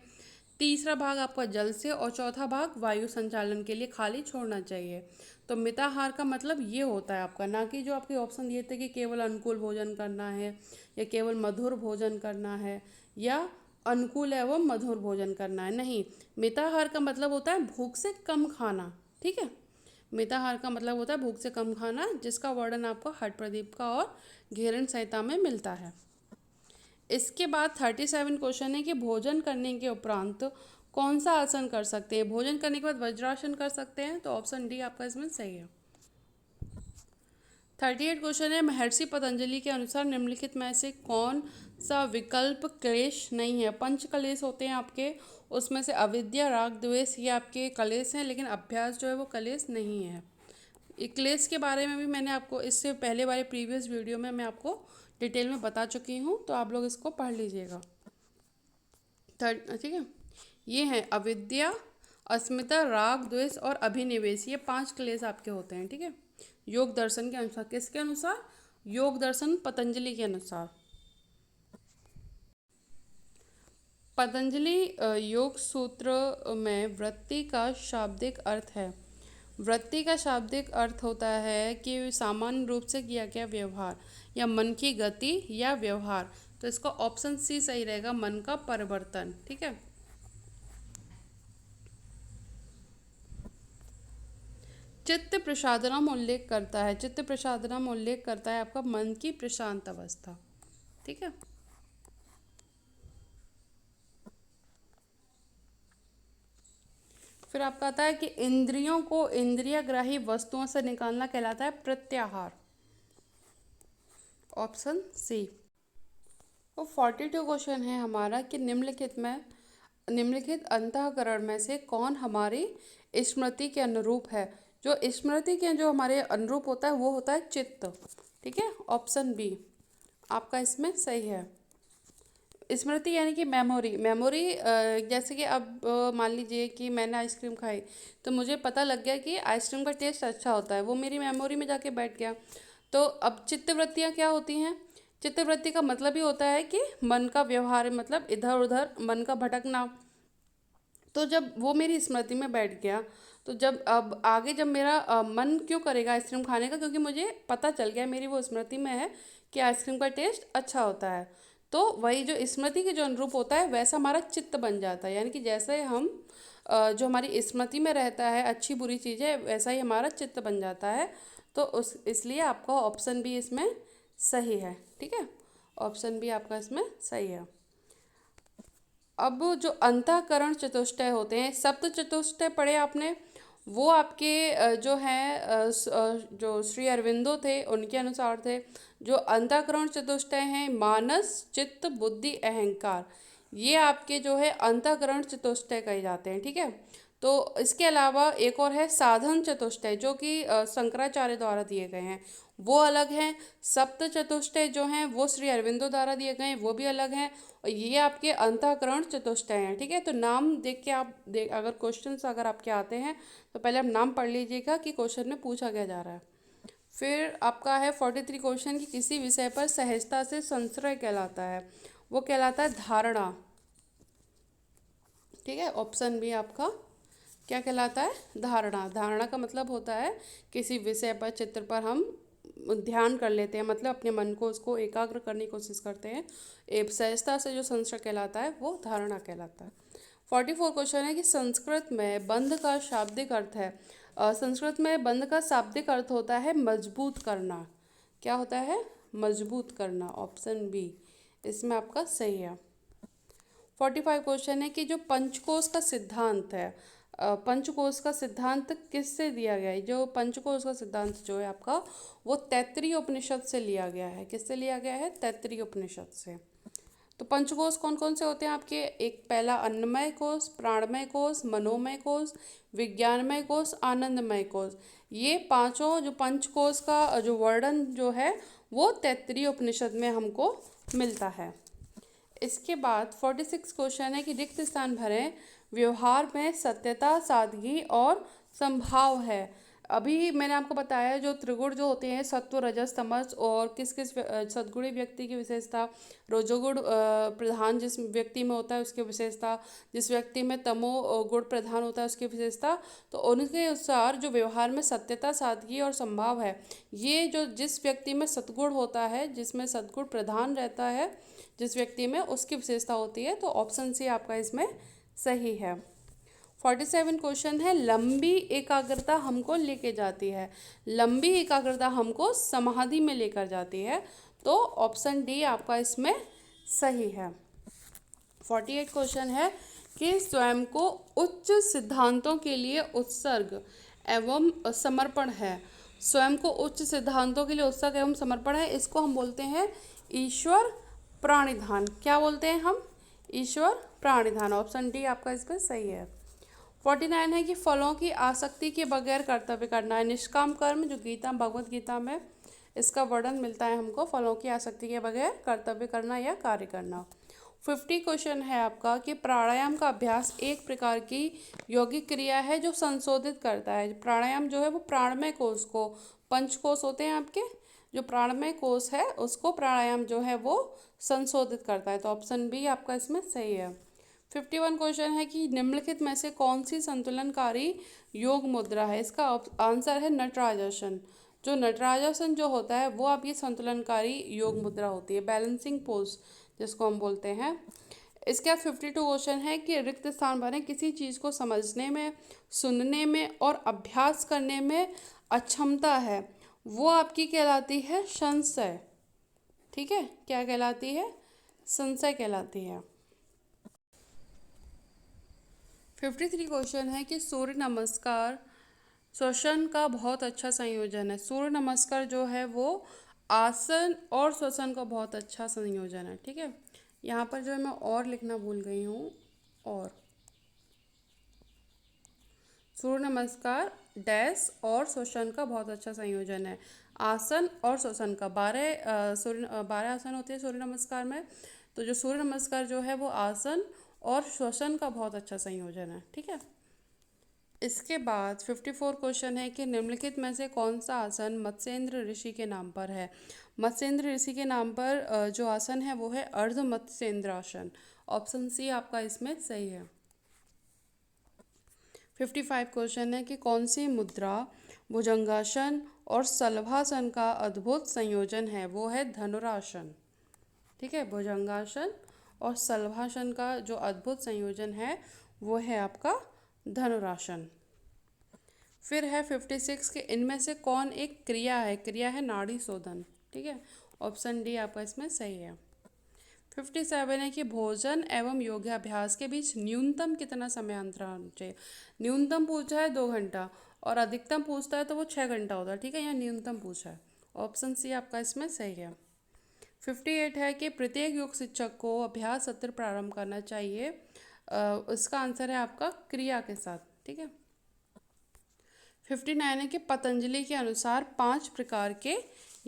तीसरा भाग आपका जल से और चौथा भाग वायु संचालन के लिए खाली छोड़ना चाहिए। तो मिताहार का मतलब ये होता है आपका, ना कि जो आपके ऑप्शन दिए थे कि केवल अनुकूल भोजन करना है या केवल मधुर भोजन करना है या अनुकूल एवं मधुर भोजन करना है। नहीं, मिताहार का मतलब होता है भूख से कम खाना। ठीक है, मिताहार का मतलब होता है भूख से कम खाना, जिसका वर्णन आपको हठ प्रदीप का और घेरण संहिता में मिलता है। इसके बाद 37 क्वेश्चन है कि भोजन करने के उपरांत कौन सा आसन कर सकते हैं? भोजन करने के बाद वज्रासन कर सकते हैं। तो ऑप्शन डी आपका इसमें सही है। 38 क्वेश्चन है महर्षि पतंजलि के अनुसार निम्नलिखित में से कौन सा विकल्प क्लेश नहीं है? 5 क्लेश होते हैं आपके, उसमें से अविद्या, राग, द्वेष ये आपके क्लेश हैं, लेकिन अभ्यास जो है वो क्लेश नहीं है। क्लेश के बारे में भी मैंने आपको इससे पहले वाले प्रीवियस वीडियो में मैं आपको डिटेल में बता चुकी हूँ, तो आप लोग इसको पढ़ लीजिएगा। ठीक है, ये हैं अविद्या, अस्मिता, राग, द्वेष और अभिनिवेश, ये 5 क्लेश आपके होते हैं। ठीक है, योग दर्शन के अनुसार। किसके अनुसार? योग दर्शन पतंजलि के अनुसार। पतंजलि योग सूत्र में वृत्ति का शाब्दिक अर्थ है। वृत्ति का शाब्दिक अर्थ होता है कि सामान्य रूप से किया गया व्यवहार या मन की गति या व्यवहार। तो इसका ऑप्शन सी सही रहेगा, मन का परिवर्तन। ठीक है, चित्त प्रसादनम उल्लेख करता है, चित्त प्रसादनम उल्लेख करता है आपका मन की प्रशांत अवस्था। ठीक है। फिर आपका आता है कि इंद्रियों को इंद्रियग्राही वस्तुओं से निकालना कहलाता है प्रत्याहार। Option C. वो 42 क्वेश्चन है हमारा कि निम्नलिखित अंतःकरण में से कौन हमारी स्मृति के अनुरूप है। जो स्मृति के जो हमारे अनुरूप होता है वो होता है चित्त। ठीक है, ऑप्शन बी आपका इसमें सही है। स्मृति यानी कि मेमोरी, मेमोरी जैसे कि अब मान लीजिए कि मैंने आइसक्रीम खाई तो मुझे पता लग गया कि आइसक्रीम का टेस्ट अच्छा होता है, वो मेरी मेमोरी में जाके बैठ गया। तो अब चित्तवृत्तियाँ क्या होती हैं? चित्तवृत्ति का मतलब ही होता है कि मन का व्यवहार, मतलब इधर उधर मन का भटकना। तो जब वो मेरी स्मृति में बैठ गया तो जब अब आगे जब मेरा मन क्यों करेगा आइसक्रीम खाने का, क्योंकि मुझे पता चल गया, मेरी वो स्मृति में है कि आइसक्रीम का टेस्ट अच्छा होता है। तो वही जो स्मृति के जो अनुरूप होता है वैसा हमारा चित्त बन जाता है, यानी कि जैसे हम जो हमारी स्मृति में रहता है अच्छी बुरी चीज़ें, वैसा ही हमारा चित्त बन जाता है। तो उस इसलिए आपका ऑप्शन बी इसमें सही है। ठीक है, ऑप्शन बी आपका इसमें सही है। अब जो अंतःकरण चतुष्टय होते हैं, सप्त चतुष्टय पढ़े आपने, वो आपके जो हैं जो श्री अरविंदो थे उनके अनुसार थे। जो अंतःकरण चतुष्टय हैं, मानस चित्त बुद्धि अहंकार, ये आपके जो है अंतःकरण चतुष्टय कहे जाते हैं। ठीक है। तो इसके अलावा एक और है साधन चतुष्टय, जो कि शंकराचार्य द्वारा दिए गए हैं, वो अलग हैं। सप्त चतुष्टय जो हैं वो श्री अरविंदो द्वारा दिए गए हैं, वो भी अलग हैं। और ये आपके अंतःकरण चतुष्टय हैं। ठीक है, तो नाम देख के आप अगर क्वेश्चंस अगर आपके आते हैं तो पहले आप नाम पढ़ लीजिएगा कि क्वेश्चन में पूछा क्या जा रहा है। फिर आपका है 43 क्वेश्चन कि किसी विषय पर सहजता से संशय कहलाता है, वो कहलाता है धारणा। ठीक है, ऑप्शन बी आपका क्या कहलाता है? धारणा। धारणा का मतलब होता है किसी विषय पर, चित्र पर हम ध्यान कर लेते हैं, मतलब अपने मन को उसको एकाग्र करने की कोशिश करते हैं। एक सहजता से जो संशय कहलाता है वो धारणा कहलाता है। 44 क्वेश्चन है कि संस्कृत में बंध का शाब्दिक अर्थ है। संस्कृत में बंध का शाब्दिक अर्थ होता है मजबूत करना। क्या होता है? मजबूत करना। ऑप्शन बी इसमें आपका सही है। 45 क्वेश्चन है कि जो पंचकोश का सिद्धांत है, पंचकोश का सिद्धांत किससे दिया गया है? जो पंचकोश का सिद्धांत जो है आपका वो तैत्तिरीय उपनिषद से लिया गया है। किससे लिया गया है? तैत्तिरीय उपनिषद से। तो पंचकोश कौन कौन से होते हैं आपके? एक पहला अन्नमय कोश, प्राणमय कोश, मनोमय कोश, विज्ञानमय कोश, आनंदमय कोश। ये पांचों जो पंचकोश का जो वर्णन जो है वो तैत्तिरीय उपनिषद में हमको मिलता है। इसके बाद 46 क्वेश्चन है कि रिक्त स्थान भरें, व्यवहार में सत्यता, सादगी और संभाव है। अभी मैंने आपको बताया जो त्रिगुण जो होते हैं, सत्व रजस तमस, और किस किस सद्गुणी व्यक्ति की विशेषता, रजोगुण प्रधान जिस व्यक्ति में होता है उसकी विशेषता, जिस व्यक्ति में तमो गुण प्रधान होता है उसकी विशेषता। तो उनके अनुसार जो व्यवहार में सत्यता, सादगी और संभाव है, ये जो जिस व्यक्ति में सद्गुण होता है, जिसमें सद्गुण प्रधान रहता है जिस व्यक्ति में, उसकी विशेषता होती है। तो ऑप्शन सी आपका इसमें सही है। 47 क्वेश्चन है लंबी एकाग्रता हमको लेके जाती है, लंबी एकाग्रता हमको समाधि में लेकर जाती है। तो ऑप्शन डी आपका इसमें सही है। 48 क्वेश्चन है कि स्वयं को उच्च सिद्धांतों के लिए उत्सर्ग एवं समर्पण है। स्वयं को उच्च सिद्धांतों के लिए उत्सर्ग एवं समर्पण है, इसको हम बोलते हैं ईश्वर प्राणिधान। क्या बोलते हैं हम? ईश्वर प्राणिधान। ऑप्शन डी आपका इसमें सही है। 49 है कि फलों की आसक्ति के बगैर कर्तव्य करना है, निष्काम कर्म जो गीता भगवत गीता में इसका वर्णन मिलता है हमको, फलों की आसक्ति के बगैर कर्तव्य करना या कार्य करना। 50 क्वेश्चन है आपका कि प्राणायाम का अभ्यास एक प्रकार की यौगिक क्रिया है जो संशोधित करता है। प्राणायाम जो है वो प्राणमय कोश को, पंचकोश होते हैं आपके, जो प्राणमय कोश है उसको प्राणायाम जो है वो संशोधित करता है। तो ऑप्शन बी आपका इसमें सही है। 51 क्वेश्चन है कि निम्नलिखित में से कौन सी संतुलनकारी योग मुद्रा है? इसका आंसर है नटराजासन। जो नटराजासन जो होता है वो आपकी संतुलनकारी योग मुद्रा होती है, बैलेंसिंग पोज जिसको हम बोलते हैं। इसके बाद 52 क्वेश्चन है कि रिक्त स्थान भरें। किसी चीज़ को समझने में, सुनने में और अभ्यास करने में अक्षमता है, वो आपकी कहलाती है संशय। ठीक है, क्या कहलाती है? संशय कहलाती है। 53 क्वेश्चन है कि सूर्य नमस्कार श्वसन का बहुत अच्छा संयोजन है। सूर्य नमस्कार जो है वो आसन और श्वसन का बहुत अच्छा संयोजन है। ठीक है, यहाँ पर जो है मैं और लिखना भूल गई हूँ। और सूर्य नमस्कार डैश और श्वसन का बहुत अच्छा संयोजन है। आसन और श्वसन का 12 आसन होते हैं सूर्य नमस्कार में। तो जो सूर्य नमस्कार जो है वो आसन और श्वसन का बहुत अच्छा संयोजन है। ठीक है, इसके बाद 54 क्वेश्चन है कि निम्नलिखित में से कौन सा आसन मत्स्येंद्र ऋषि के नाम पर है। मत्स्येंद्र ऋषि के नाम पर जो आसन है वो है अर्ध मत्स्येंद्र आसन। ऑप्शन सी आपका इसमें सही है। 55 क्वेश्चन है कि कौन सी मुद्रा भुजंगासन और शलभासन का अद्भुत संयोजन है। वो है धनुरासन। ठीक है, भुजंगासन और शलभासन का जो अद्भुत संयोजन है वो है आपका धनुरासन। फिर है 56 के इनमें से कौन एक क्रिया है। क्रिया है नाड़ी शोधन। ठीक है, ऑप्शन डी आपका इसमें सही है। 57 है कि भोजन एवं योगाभ्यास के बीच न्यूनतम कितना समय अंतराल होना चाहिए। न्यूनतम पूछा है 2 घंटा और अधिकतम पूछता है तो वो 6 घंटा होता है। ठीक है, यहाँ न्यूनतम पूछा है। ऑप्शन सी आपका इसमें सही है। 58 है कि प्रत्येक योग शिक्षक को अभ्यास सत्र प्रारंभ करना चाहिए। इसका आंसर है आपका क्रिया के साथ। ठीक है, 59 है कि पतंजलि के अनुसार 5 प्रकार के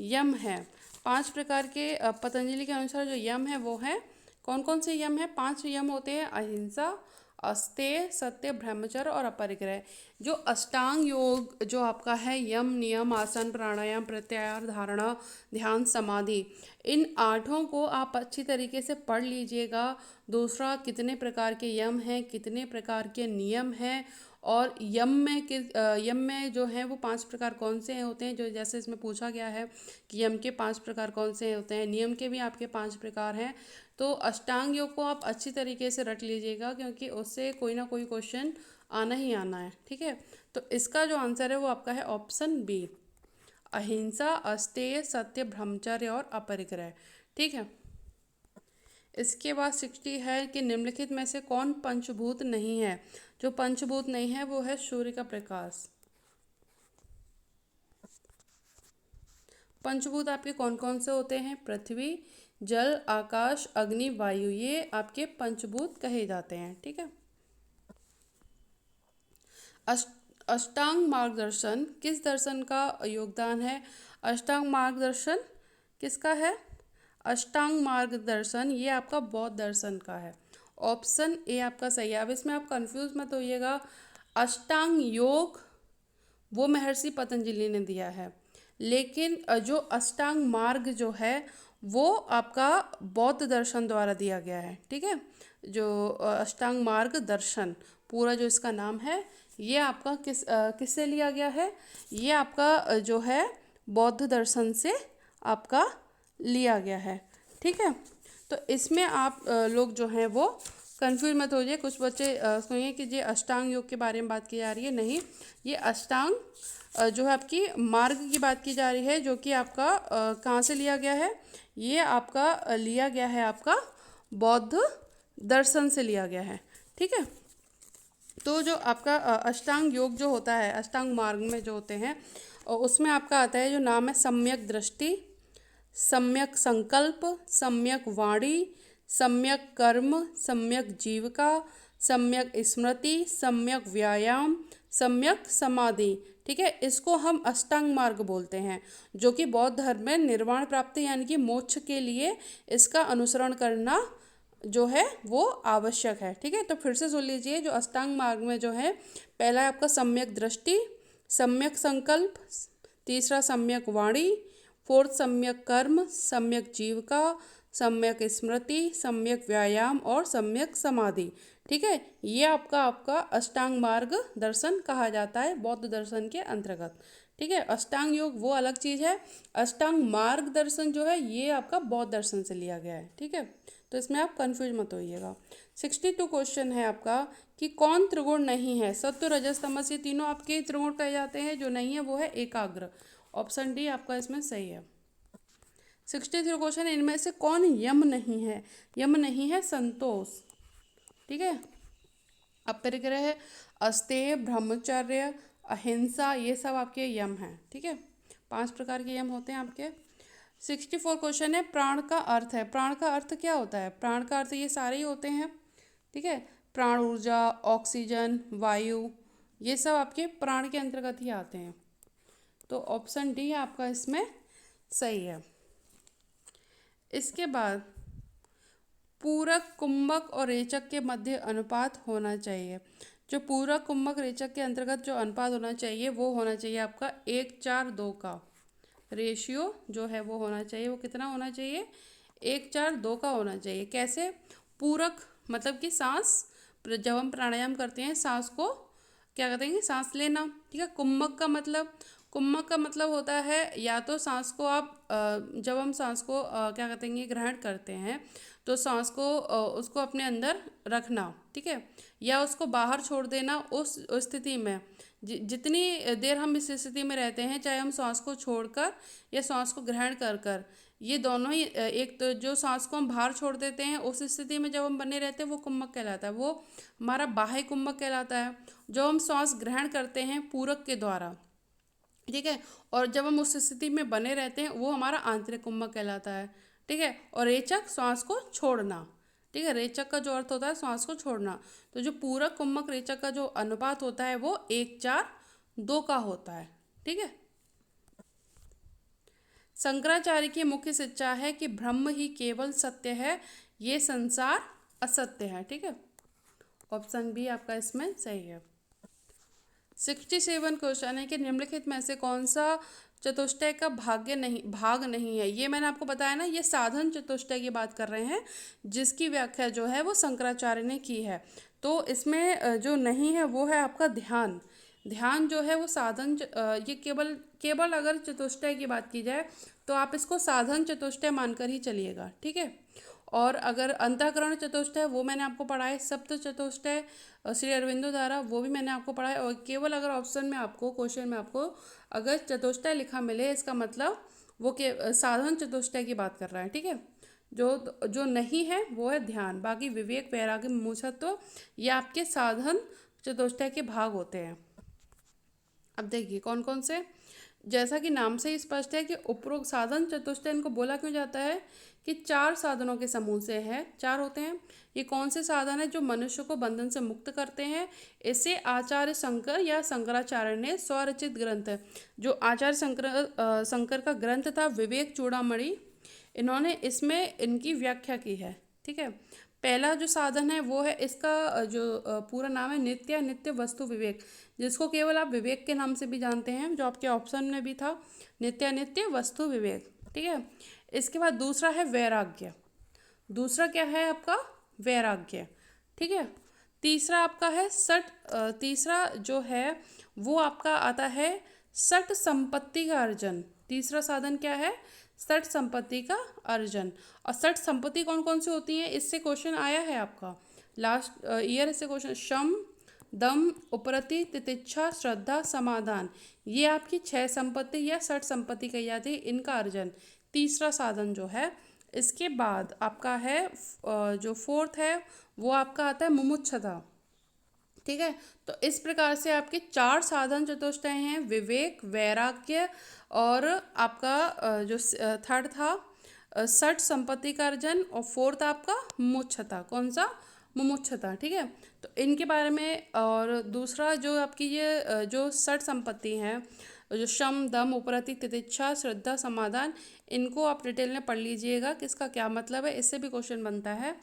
यम हैं। 5 प्रकार के पतंजलि के अनुसार जो यम है वो है कौन कौन से यम है। 5 यम होते हैं अहिंसा, अस्तेय, सत्य, ब्रह्मचर्य और अपरिग्रह। जो अष्टांग योग जो आपका है यम, नियम, आसन, प्राणायाम, प्रत्याहार, धारणा, ध्यान, समाधि, इन 8 को आप अच्छी तरीके से पढ़ लीजिएगा। दूसरा, कितने प्रकार के यम हैं, कितने प्रकार के नियम हैं, और यम में जो है वो 5 प्रकार कौन से होते हैं। जो जैसे इसमें पूछा गया है कि यम के 5 प्रकार कौन से होते हैं, नियम के भी आपके 5 प्रकार हैं। तो अष्टांग योग को आप अच्छी तरीके से रट लीजिएगा क्योंकि उससे कोई ना कोई क्वेश्चन आना ही आना है। ठीक है, तो इसका जो आंसर है वो आपका है ऑप्शन बी, अहिंसा, अस्तेय, सत्य, ब्रह्मचर्य और अपरिग्रह। ठीक है, इसके बाद 60 है कि निम्नलिखित में से कौन पंचभूत नहीं है। जो पंचभूत नहीं है वो है सूर्य का प्रकाश। पंचभूत आपके कौन कौन से होते हैं। पृथ्वी, जल, आकाश, अग्नि, वायु, ये आपके पंचभूत कहे जाते हैं। ठीक है, अष्टांग मार्गदर्शन किस दर्शन का योगदान है। अष्टांग मार्गदर्शन किसका है। अष्टांग मार्गदर्शन ये आपका बौद्ध दर्शन का है। ऑप्शन ए आपका सही है। अब इसमें आप कंफ्यूज मत होइएगा। अष्टांग योग वो महर्षि पतंजलि ने दिया है, लेकिन जो अष्टांग मार्ग जो है वो आपका बौद्ध दर्शन द्वारा दिया गया है। ठीक है, जो अष्टांग मार्ग दर्शन पूरा जो इसका नाम है ये आपका किससे लिया गया है। ये आपका जो है बौद्ध दर्शन से आपका लिया गया है। ठीक है, तो इसमें आप लोग जो हैं वो कंफ्यूज मत हो जाए। कुछ बच्चे सोचिए कि ये अष्टांग योग के बारे में बात की जा रही है, नहीं, ये अष्टांग जो है आपकी मार्ग की बात की जा रही है, जो कि आपका कहाँ से लिया गया है। ये आपका लिया गया है आपका बौद्ध दर्शन से लिया गया है। ठीक है, तो जो आपका अष्टांग योग जो होता है, अष्टांग मार्ग में जो होते हैं उसमें आपका आता है जो नाम है सम्यक दृष्टि, सम्यक संकल्प, सम्यक वाणी, सम्यक कर्म, सम्यक जीविका, सम्यक स्मृति, सम्यक व्यायाम, सम्यक समाधि। ठीक है, इसको हम अष्टांग मार्ग बोलते हैं, जो कि बौद्ध धर्म में निर्वाण प्राप्ति यानी कि मोक्ष के लिए इसका अनुसरण करना जो है वो आवश्यक है। ठीक है, तो फिर से सुन लीजिए। जो अष्टांग मार्ग में जो है पहला है आपका सम्यक दृष्टि, सम्यक संकल्प, तीसरा सम्यक वाणी, फोर्थ सम्यक कर्म, सम्यक जीविका, सम्यक स्मृति, सम्यक व्यायाम और सम्यक समाधि। ठीक है, ये आपका अष्टांग मार्ग दर्शन कहा जाता है बौद्ध दर्शन के अंतर्गत। ठीक है। अष्टांग योग वो अलग चीज़ है। अष्टांग मार्गदर्शन जो है ये आपका बौद्ध दर्शन से लिया गया है, ठीक है। तो इसमें आप कंफ्यूज मत होइएगा। 62 क्वेश्चन है आपका कि कौन त्रिगुण नहीं है। सत्व रजस तमस ये तीनों आपके त्रिगुण कहे जाते हैं, जो नहीं है वो है एकाग्र। ऑप्शन डी आपका इसमें सही है। 63 क्वेश्चन, इनमें से कौन यम नहीं है। यम नहीं है संतोष, ठीक है। अपरिग्रह, अस्तेय, ब्रह्मचर्य, अहिंसा, ये सब आपके यम हैं, ठीक है। 5 प्रकार के यम होते हैं आपके। 64 क्वेश्चन है प्राण का अर्थ है। प्राण का अर्थ क्या होता है। प्राण का अर्थ ये सारे ही होते हैं, ठीक है। प्राण ऊर्जा, ऑक्सीजन, वायु, ये सब आपके प्राण के अंतर्गत ही आते हैं। तो ऑप्शन डी आपका इसमें सही है। इसके बाद पूरक, कुंभक और रेचक के मध्य अनुपात होना चाहिए। जो पूरक, कुंभक, रेचक के अंतर्गत जो अनुपात होना चाहिए वो होना चाहिए आपका 1:4:2 का रेशियो जो है वो होना चाहिए। वो कितना होना चाहिए, 1:4:2 का होना चाहिए। कैसे। पूरक मतलब कि सांस, जब हम प्राणायाम करते हैं सांस को क्या कहते हैं, सांस लेना, ठीक है। कुम्भक का मतलब होता है या तो सांस को आप जब हम सांस को क्या कहते हैं ग्रहण करते हैं तो सांस को उसको अपने अंदर रखना, ठीक है, या उसको बाहर छोड़ देना। उस स्थिति में जितनी देर हम इस स्थिति में रहते हैं, चाहे हम सांस को छोड़कर या सांस को ग्रहण कर कर, ये दोनों ही एक तो जो सांस को हम बाहर छोड़ देते हैं उस स्थिति में जब हम बने रहते हैं वो कुम्भक कहलाता है। वो हमारा बाह्य कुम्भक कहलाता है। जो हम सांस ग्रहण करते हैं पूरक के द्वारा, ठीक है, और जब हम उस स्थिति में बने रहते हैं वो हमारा आंतरिक कुम्भक कहलाता है, ठीक है। और रेचक श्वास को छोड़ना, ठीक है। रेचक का जो अर्थ होता है श्वास को छोड़ना। तो जो पूरक, कुम्भक, रेचक का जो अनुपात होता है वो 1:4:2 का होता है, ठीक है। शंकराचार्य की मुख्य शिक्षा है कि ब्रह्म ही केवल सत्य है, ये संसार असत्य है, ठीक है। ऑप्शन बी आपका इसमें सही है। 67 क्वेश्चन है कि निम्नलिखित में से कौन सा चतुष्टय का भाग नहीं है। ये मैंने आपको बताया ना, ये साधन चतुष्टय की बात कर रहे हैं जिसकी व्याख्या जो है वो शंकराचार्य ने की है। तो इसमें जो नहीं है वो है आपका ध्यान। ध्यान जो है वो साधन ये केवल अगर चतुष्टय की बात की जाए तो आप इसको साधन चतुष्टय मानकर ही चलिएगा, ठीक है। और अगर अंतःकरण चतुष्टय वो मैंने आपको पढ़ाया, सप्त चतुष्टय श्री अरविंदो द्वारा, वो भी मैंने आपको पढ़ाया। और केवल अगर ऑप्शन में आपको क्वेश्चन में आपको अगर चतुष्टय लिखा मिले इसका मतलब वो के साधन चतुष्टय की बात कर रहा है, ठीक है। जो नहीं है वो है ध्यान। बाकी विवेक, वैराग्य, मुमुक्षुत्व ये आपके साधन चतुष्टय के भाग होते हैं। अब देखिए कौन कौन से, जैसा कि नाम से ही स्पष्ट है कि उपरोक्त साधन चतुष्टय इनको बोला क्यों जाता है कि 4 साधनों के समूह से है, 4 होते हैं। ये कौन से साधन है जो मनुष्य को बंधन से मुक्त करते हैं। इसे आचार्य शंकर या शंकराचार्य ने स्वरचित ग्रंथ है, जो आचार्य शंकर का ग्रंथ था विवेक चूड़ामणि, इन्होंने इसमें इनकी व्याख्या की है, ठीक है। पहला जो साधन है वो है इसका जो पूरा नाम है नित्य वस्तु विवेक, जिसको केवल आप विवेक के नाम से भी जानते हैं, जो आपके ऑप्शन में भी था, नित्य वस्तु विवेक, ठीक है। इसके बाद दूसरा है वैराग्य। दूसरा क्या है आपका वैराग्य, ठीक है। तीसरा आपका है तीसरा जो है वो आपका आता है सठ संपत्ति का अर्जन। तीसरा साधन क्या है, सठ संपत्ति का अर्जन। और सठ संपत्ति कौन कौन सी होती हैं, इससे क्वेश्चन आया है आपका लास्ट ईयर, इससे क्वेश्चन शम, दम, उपरति, तितिक्षा, श्रद्धा, समाधान, ये आपकी 6 संपत्ति या 60 संपत्ति कही जाती है, इनका अर्जन तीसरा साधन जो है। इसके बाद आपका है जो फोर्थ है वो आपका आता है मुमुक्षुता, ठीक है। तो इस प्रकार से आपके 4 साधन चतुष्टय हैं, विवेक, वैराग्य और आपका जो थर्ड था 60 संपत्ति का अर्जन, और फोर्थ आपका मुमुक्षुता। कौन सा, मुमुक्षुता, ठीक है। तो इनके बारे में, और दूसरा जो आपकी ये जो 60 संपत्ति हैं, जो शम, दम, उपरति, तितिक्षा, श्रद्धा, समाधान, इनको आप डिटेल में पढ़ लीजिएगा किसका क्या मतलब है, इससे भी क्वेश्चन बनता है।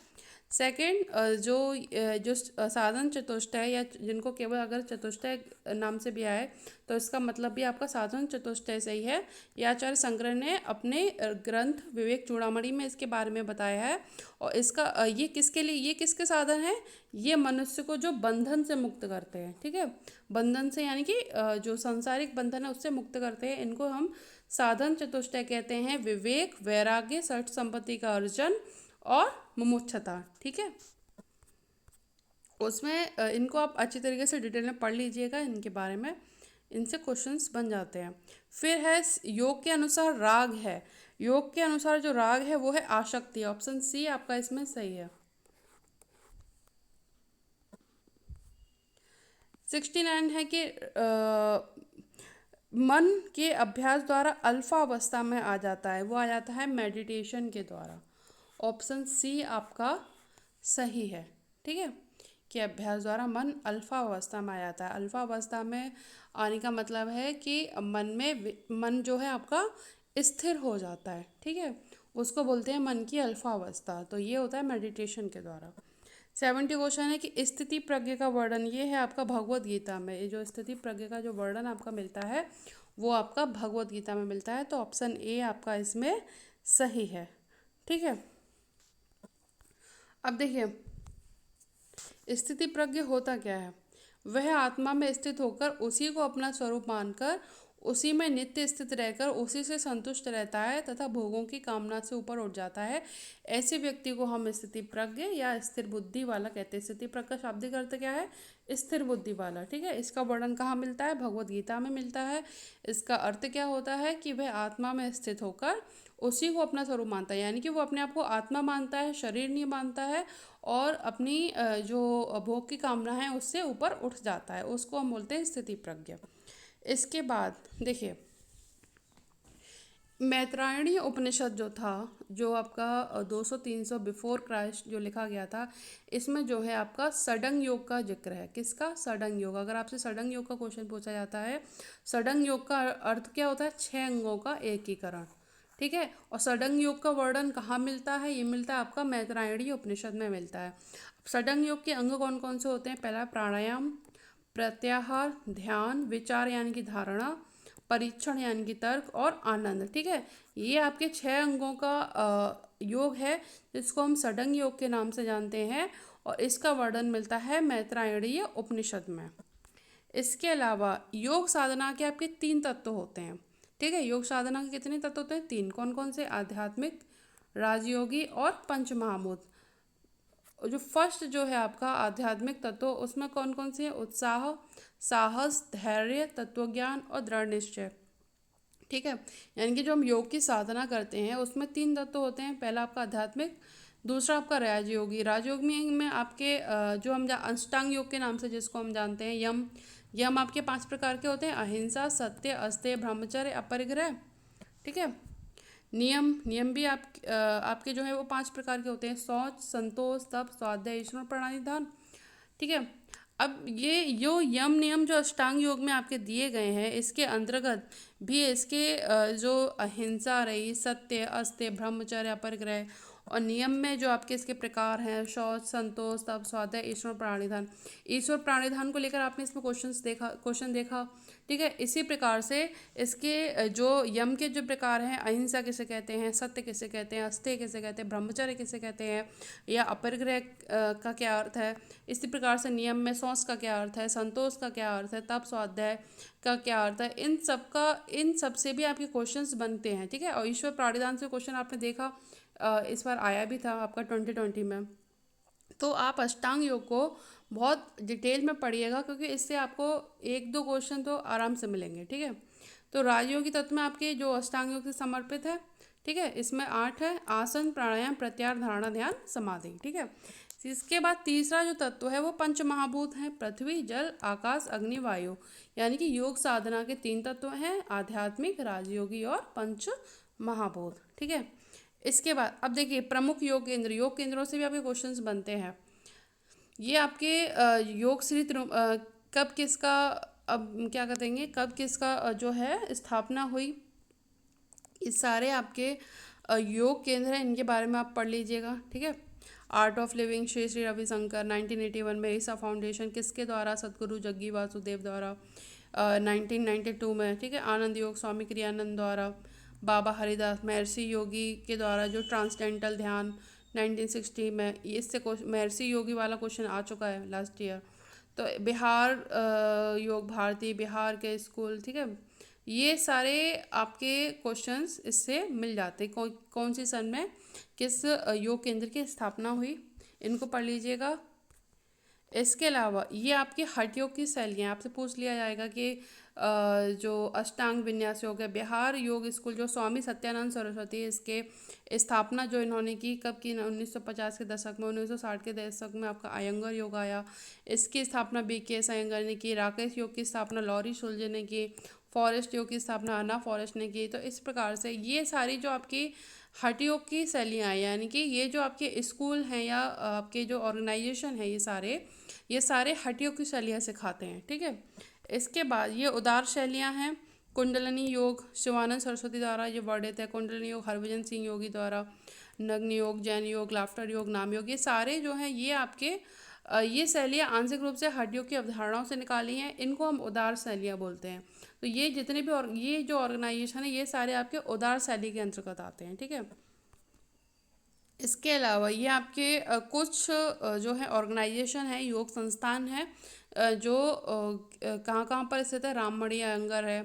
सेकंड, जो साधन चतुष्टय या जिनको केवल अगर चतुष्टय नाम से भी आए तो इसका मतलब भी आपका साधन चतुष्टय से ही है। ये आचार्य शंकर ने अपने ग्रंथ विवेक चूड़ामणि में इसके बारे में बताया है। और इसका ये किसके लिए, ये किसके साधन है, ये मनुष्य को जो बंधन से मुक्त करते हैं, ठीक है, बंधन से यानी कि जो सांसारिक बंधन है उससे मुक्त करते हैं, इनको हम साधन चतुष्टय कहते हैं। विवेक, वैराग्य, षट संपत्ति का अर्जन और मुमुक्षुता, ठीक है। उसमें इनको आप अच्छी तरीके से डिटेल में पढ़ लीजिएगा, इनके बारे में इनसे क्वेश्चंस बन जाते हैं। फिर है योग के अनुसार राग है। योग के अनुसार जो राग है वो है आसक्ति। ऑप्शन सी आपका इसमें सही है। 69 है कि मन के अभ्यास द्वारा अल्फा अवस्था में आ जाता है, वो आ जाता है मेडिटेशन के द्वारा। ऑप्शन सी आपका सही है, ठीक है, कि अभ्यास द्वारा मन अल्फा अवस्था में आ जाता है। अल्फा अवस्था में आने का मतलब है कि मन जो है आपका स्थिर हो जाता है, ठीक है, उसको बोलते हैं मन की अल्फा अवस्था। तो ये होता है मेडिटेशन के द्वारा। 70 क्वेश्चन है कि स्थिति प्रज्ञ का वर्णन, ये है आपका भगवत गीता में। ये जो स्थिति प्रज्ञ का जो वर्णन आपका मिलता है वो आपका भगवत गीता में मिलता है। तो ऑप्शन ए आपका इसमें सही है, ठीक है। अब देखिए, स्थिति प्रज्ञ होता क्या है, वह आत्मा में स्थित होकर उसी को अपना स्वरूप मानकर उसी में नित्य स्थित रहकर उसी से संतुष्ट रहता है तथा भोगों की कामना से ऊपर उठ जाता है। ऐसे व्यक्ति को हम स्थिति प्रज्ञ या स्थिर बुद्धि वाला कहते हैं। स्थिति प्रज्ञ का शाब्दिक अर्थ क्या है, स्थिर बुद्धि वाला, ठीक है। इसका वर्णन कहाँ मिलता है, भगवत गीता में मिलता है। इसका अर्थ क्या होता है कि वह आत्मा में स्थित होकर उसी को अपना स्वरूप मानता है, यानी कि वो अपने आप को आत्मा मानता है, शरीर नहीं मानता है, और अपनी जो भोग की कामना है उससे ऊपर उठ जाता है, उसको हम बोलते हैं स्थिति प्रज्ञ। इसके बाद देखिए, मैत्रायणीय उपनिषद जो था, जो आपका 200-300 बिफोर क्राइस्ट जो लिखा गया था, इसमें जो है आपका सडंग योग का जिक्र है। किसका, सडंग योग। अगर आपसे सडंग योग का क्वेश्चन पूछा जाता है, सडंग योग का अर्थ क्या होता है, 6 अंगों का एकीकरण, ठीक है। और सडंग योग का वर्णन कहाँ मिलता है, ये मिलता है आपका मैत्रायणीय उपनिषद में मिलता है। सडंग योग के अंग कौन कौन से होते हैं, पहला प्राणायाम, प्रत्याहार, ध्यान, विचार यानी कि धारणा, परीक्षण यानी कि तर्क, और आनंद, ठीक है। ये आपके 6 अंगों का योग है जिसको हम सडंग योग के नाम से जानते हैं, और इसका वर्णन मिलता है मैत्रायणीय उपनिषद में। इसके अलावा योग साधना के आपके 3 तत्व होते हैं, ठीक है। योग साधना के कितने तत्व होते हैं, 3। कौन कौन से, आध्यात्मिक, राजयोगी और पंच महाभूत। जो फर्स्ट जो है आपका आध्यात्मिक तत्व, उसमें कौन कौन से हैं, उत्साह, साहस, धैर्य, तत्वज्ञान और दृढ़ निश्चय, ठीक है। यानी कि जो हम योग की साधना करते हैं उसमें 3 तत्व होते हैं। पहला आपका आध्यात्मिक, दूसरा आपका राजयोगी। राजयोग में आपके जो हम अष्टांग योग के नाम से जिसको हम जानते हैं, यम। यम आपके 5 प्रकार के होते हैं, अहिंसा, सत्य, अस्तेय, ब्रह्मचर्य, अपरिग्रह, ठीक है। नियम भी आपके जो है वो 5 प्रकार के होते हैं, शौच, संतोष, तप, स्वाध्याय, ईश्वर प्राणायाम, ठीक है। अब ये जो यम नियम जो अष्टांग योग में आपके दिए गए हैं, इसके अंतर्गत भी इसके जो अहिंसा रही, सत्य, अस्त्य, ब्रह्मचर्य, अपरिग्रह, और नियम में जो आपके इसके प्रकार हैं, शौच, संतोष, तप, स्वाध्याय, ईश्वर प्राणिधान। ईश्वर प्राणिधान को लेकर आपने इसमें क्वेश्चन देखा, ठीक है। इसी प्रकार से इसके जो यम के जो प्रकार हैं, अहिंसा किसे कहते हैं, सत्य किसे कहते हैं, अस्तेय किसे कहते हैं, ब्रह्मचर्य किसे कहते हैं, या अपरिग्रह का क्या अर्थ है। इसी प्रकार से नियम में शौच का क्या अर्थ है, संतोष का क्या अर्थ है, तप, स्वाध्याय का क्या अर्थ है, इन सब से भी आपके क्वेश्चंस बनते हैं, ठीक है। और ईश्वर प्राणिधान से क्वेश्चन आपने देखा, इस बार आया भी था आपका 2020 में। तो आप अष्टांग योग को बहुत डिटेल में पढ़िएगा, क्योंकि इससे आपको 1-2 क्वेश्चन तो आराम से मिलेंगे, ठीक है। तो राजयोगी तत्व में आपके जो अष्टांग योग से समर्पित है, ठीक है, इसमें 8 है, आसन, प्राणायाम, प्रत्याहार, धारणा, ध्यान, समाधि, ठीक है। इसके बाद तीसरा जो तत्व है वो पंच महाभूत हैं, पृथ्वी, जल, आकाश, अग्नि, वायु। यानी कि योग साधना के 3 तत्व हैं, आध्यात्मिक, राजयोगी और पंच महाभूत, ठीक है। इसके बाद अब देखिए, प्रमुख योग केंद्र, योग केंद्रों से भी आपके क्वेश्चंस बनते हैं। ये आपके योग श्री कब किसका, अब क्या कहेंगे, कब किसका जो है स्थापना हुई, इस सारे आपके योग केंद्र हैं, इनके बारे में आप पढ़ लीजिएगा, ठीक है। Art of living Shri Shri Ravishankar 1981 में। ईसा फाउंडेशन किसके द्वारा? सदगुरु जग्गी वासुदेव द्वारा। 1992 में, ठीक है, आनंद योग स्वामी क्रियानंद द्वारा। बाबा हरिदास महर्षि योगी के द्वारा जो ट्रांसडेंटल ध्यान 1960 में। इससे महर्षि योगी वाला क्वेश्चन आ चुका है लास्ट ईयर। तो बिहार योग भारती, बिहार के स्कूल, ठीक है, ये सारे आपके क्वेश्चंस इससे मिल जाते हैं। कौन सी सन में किस योग केंद्र की स्थापना हुई, इनको पढ़ लीजिएगा। इसके अलावा ये आपके हठ योग की शैलियाँ आपसे पूछ लिया जाएगा कि जो अष्टांग विन्यास योग है, बिहार योग स्कूल जो स्वामी सत्यानंद सरस्वती, इसके स्थापना जो इन्होंने की कब की? 1950 के दशक में। 1960 के दशक में आपका अयंगर योग आया। इसकी स्थापना BKS अयंगर ने की। राकेश योग की स्थापना लॉरी शुल्जे ने की। फॉरेस्ट योग की स्थापना अन्ना फॉरेस्ट ने की। तो इस प्रकार से ये सारी जो आपकी हठ योग की शैलियाँ हैं, यानी कि ये जो आपके स्कूल हैं या आपके जो ऑर्गेनाइजेशन है, ये सारे हठ योग की शैलियाँ सिखाते हैं, ठीक है। इसके बाद ये उदार शैलियाँ हैं। कुंडलनी योग शिवानंद सरस्वती द्वारा ये वर्णित है। कुंडलनी योग हरभजन सिंह योगी द्वारा। नग्न योग, जैन योग, लाफ्टर योग, नाम योग, ये सारे जो हैं ये आपके ये शैलियाँ आंशिक रूप से हठ योग की अवधारणाओं से निकाली हैं। इनको हम उदार शैलियाँ बोलते हैं। तो ये जितने भी और ये जो ऑर्गेनाइजेशन है, ये सारे आपके उदार शैली के अंतर्गत आते हैं, ठीक है। इसके अलावा ये आपके कुछ जो है ऑर्गेनाइजेशन है, योग संस्थान है, जो कहाँ कहाँ पर स्थित है? राममणि अयंगर है।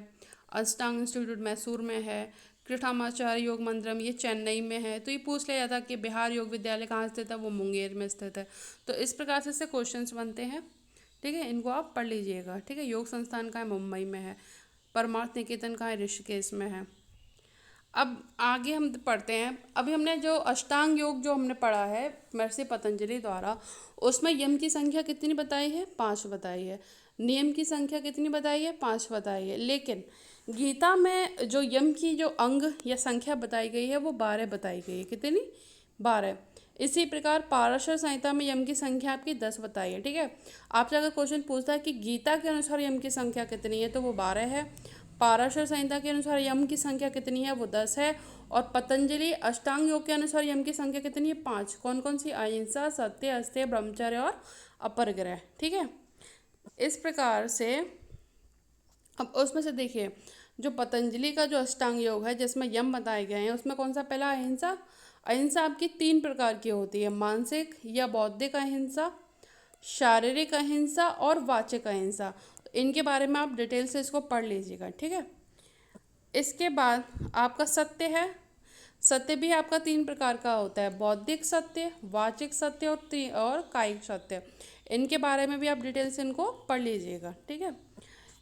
अष्टांग इंस्टीट्यूट मैसूर में है। कृष्णामाचार्य योग मंदिरम ये चेन्नई में है। तो ये पूछ लिया जाता है कि बिहार योग विद्यालय कहाँ स्थित है? वो मुंगेर में स्थित है। तो इस प्रकार से इससे क्वेश्चंस बनते हैं, ठीक है। इनको आप पढ़ लीजिएगा, ठीक है। योग संस्थान कहाँ है? मुंबई में है। परमार्थ निकेतन कहाँ है? ऋषिकेश में है। अब आगे हम पढ़ते हैं। अभी हमने जो अष्टांग योग जो हमने पढ़ा है महर्षि पतंजलि द्वारा, उसमें यम की संख्या कितनी बताई है? 5 बताई है। नियम की संख्या कितनी बताई है? 5 बताई है। लेकिन गीता में जो यम की जो अंग या संख्या बताई गई है वो 12 बताई गई है। कितनी? 12। इसी प्रकार पाराशर संहिता में यम की संख्या आपकी 10 बताई है, ठीक है। आपसे अगर क्वेश्चन पूछता है कि गीता के अनुसार यम की संख्या कितनी है, तो वो 12 है। पाराशर संहिता के अनुसार यम की संख्या कितनी है? वो 10 है। और पतंजलि अष्टांग योग के अनुसार यम की संख्या कितनी है? 5। कौन कौन सी? अहिंसा, सत्य, अस्तेय, ब्रह्मचर्य और अपरिग्रह, ठीक है। इस प्रकार से अब उसमें से देखिए, जो पतंजलि का जो अष्टांग योग है जिसमें यम बताए गए हैं, उसमें कौन सा? पहला अहिंसा। अहिंसा आपकी 3 प्रकार की होती है: मानसिक या बौद्धिक अहिंसा, शारीरिक अहिंसा और वाचिक अहिंसा। तो इनके बारे में आप डिटेल से इसको पढ़ लीजिएगा, ठीक है। इसके बाद आपका सत्य है। सत्य भी आपका 3 प्रकार का होता है: बौद्धिक सत्य, वाचिक सत्य और कायिक सत्य। इनके बारे में भी आप डिटेल से इनको पढ़ लीजिएगा, ठीक है।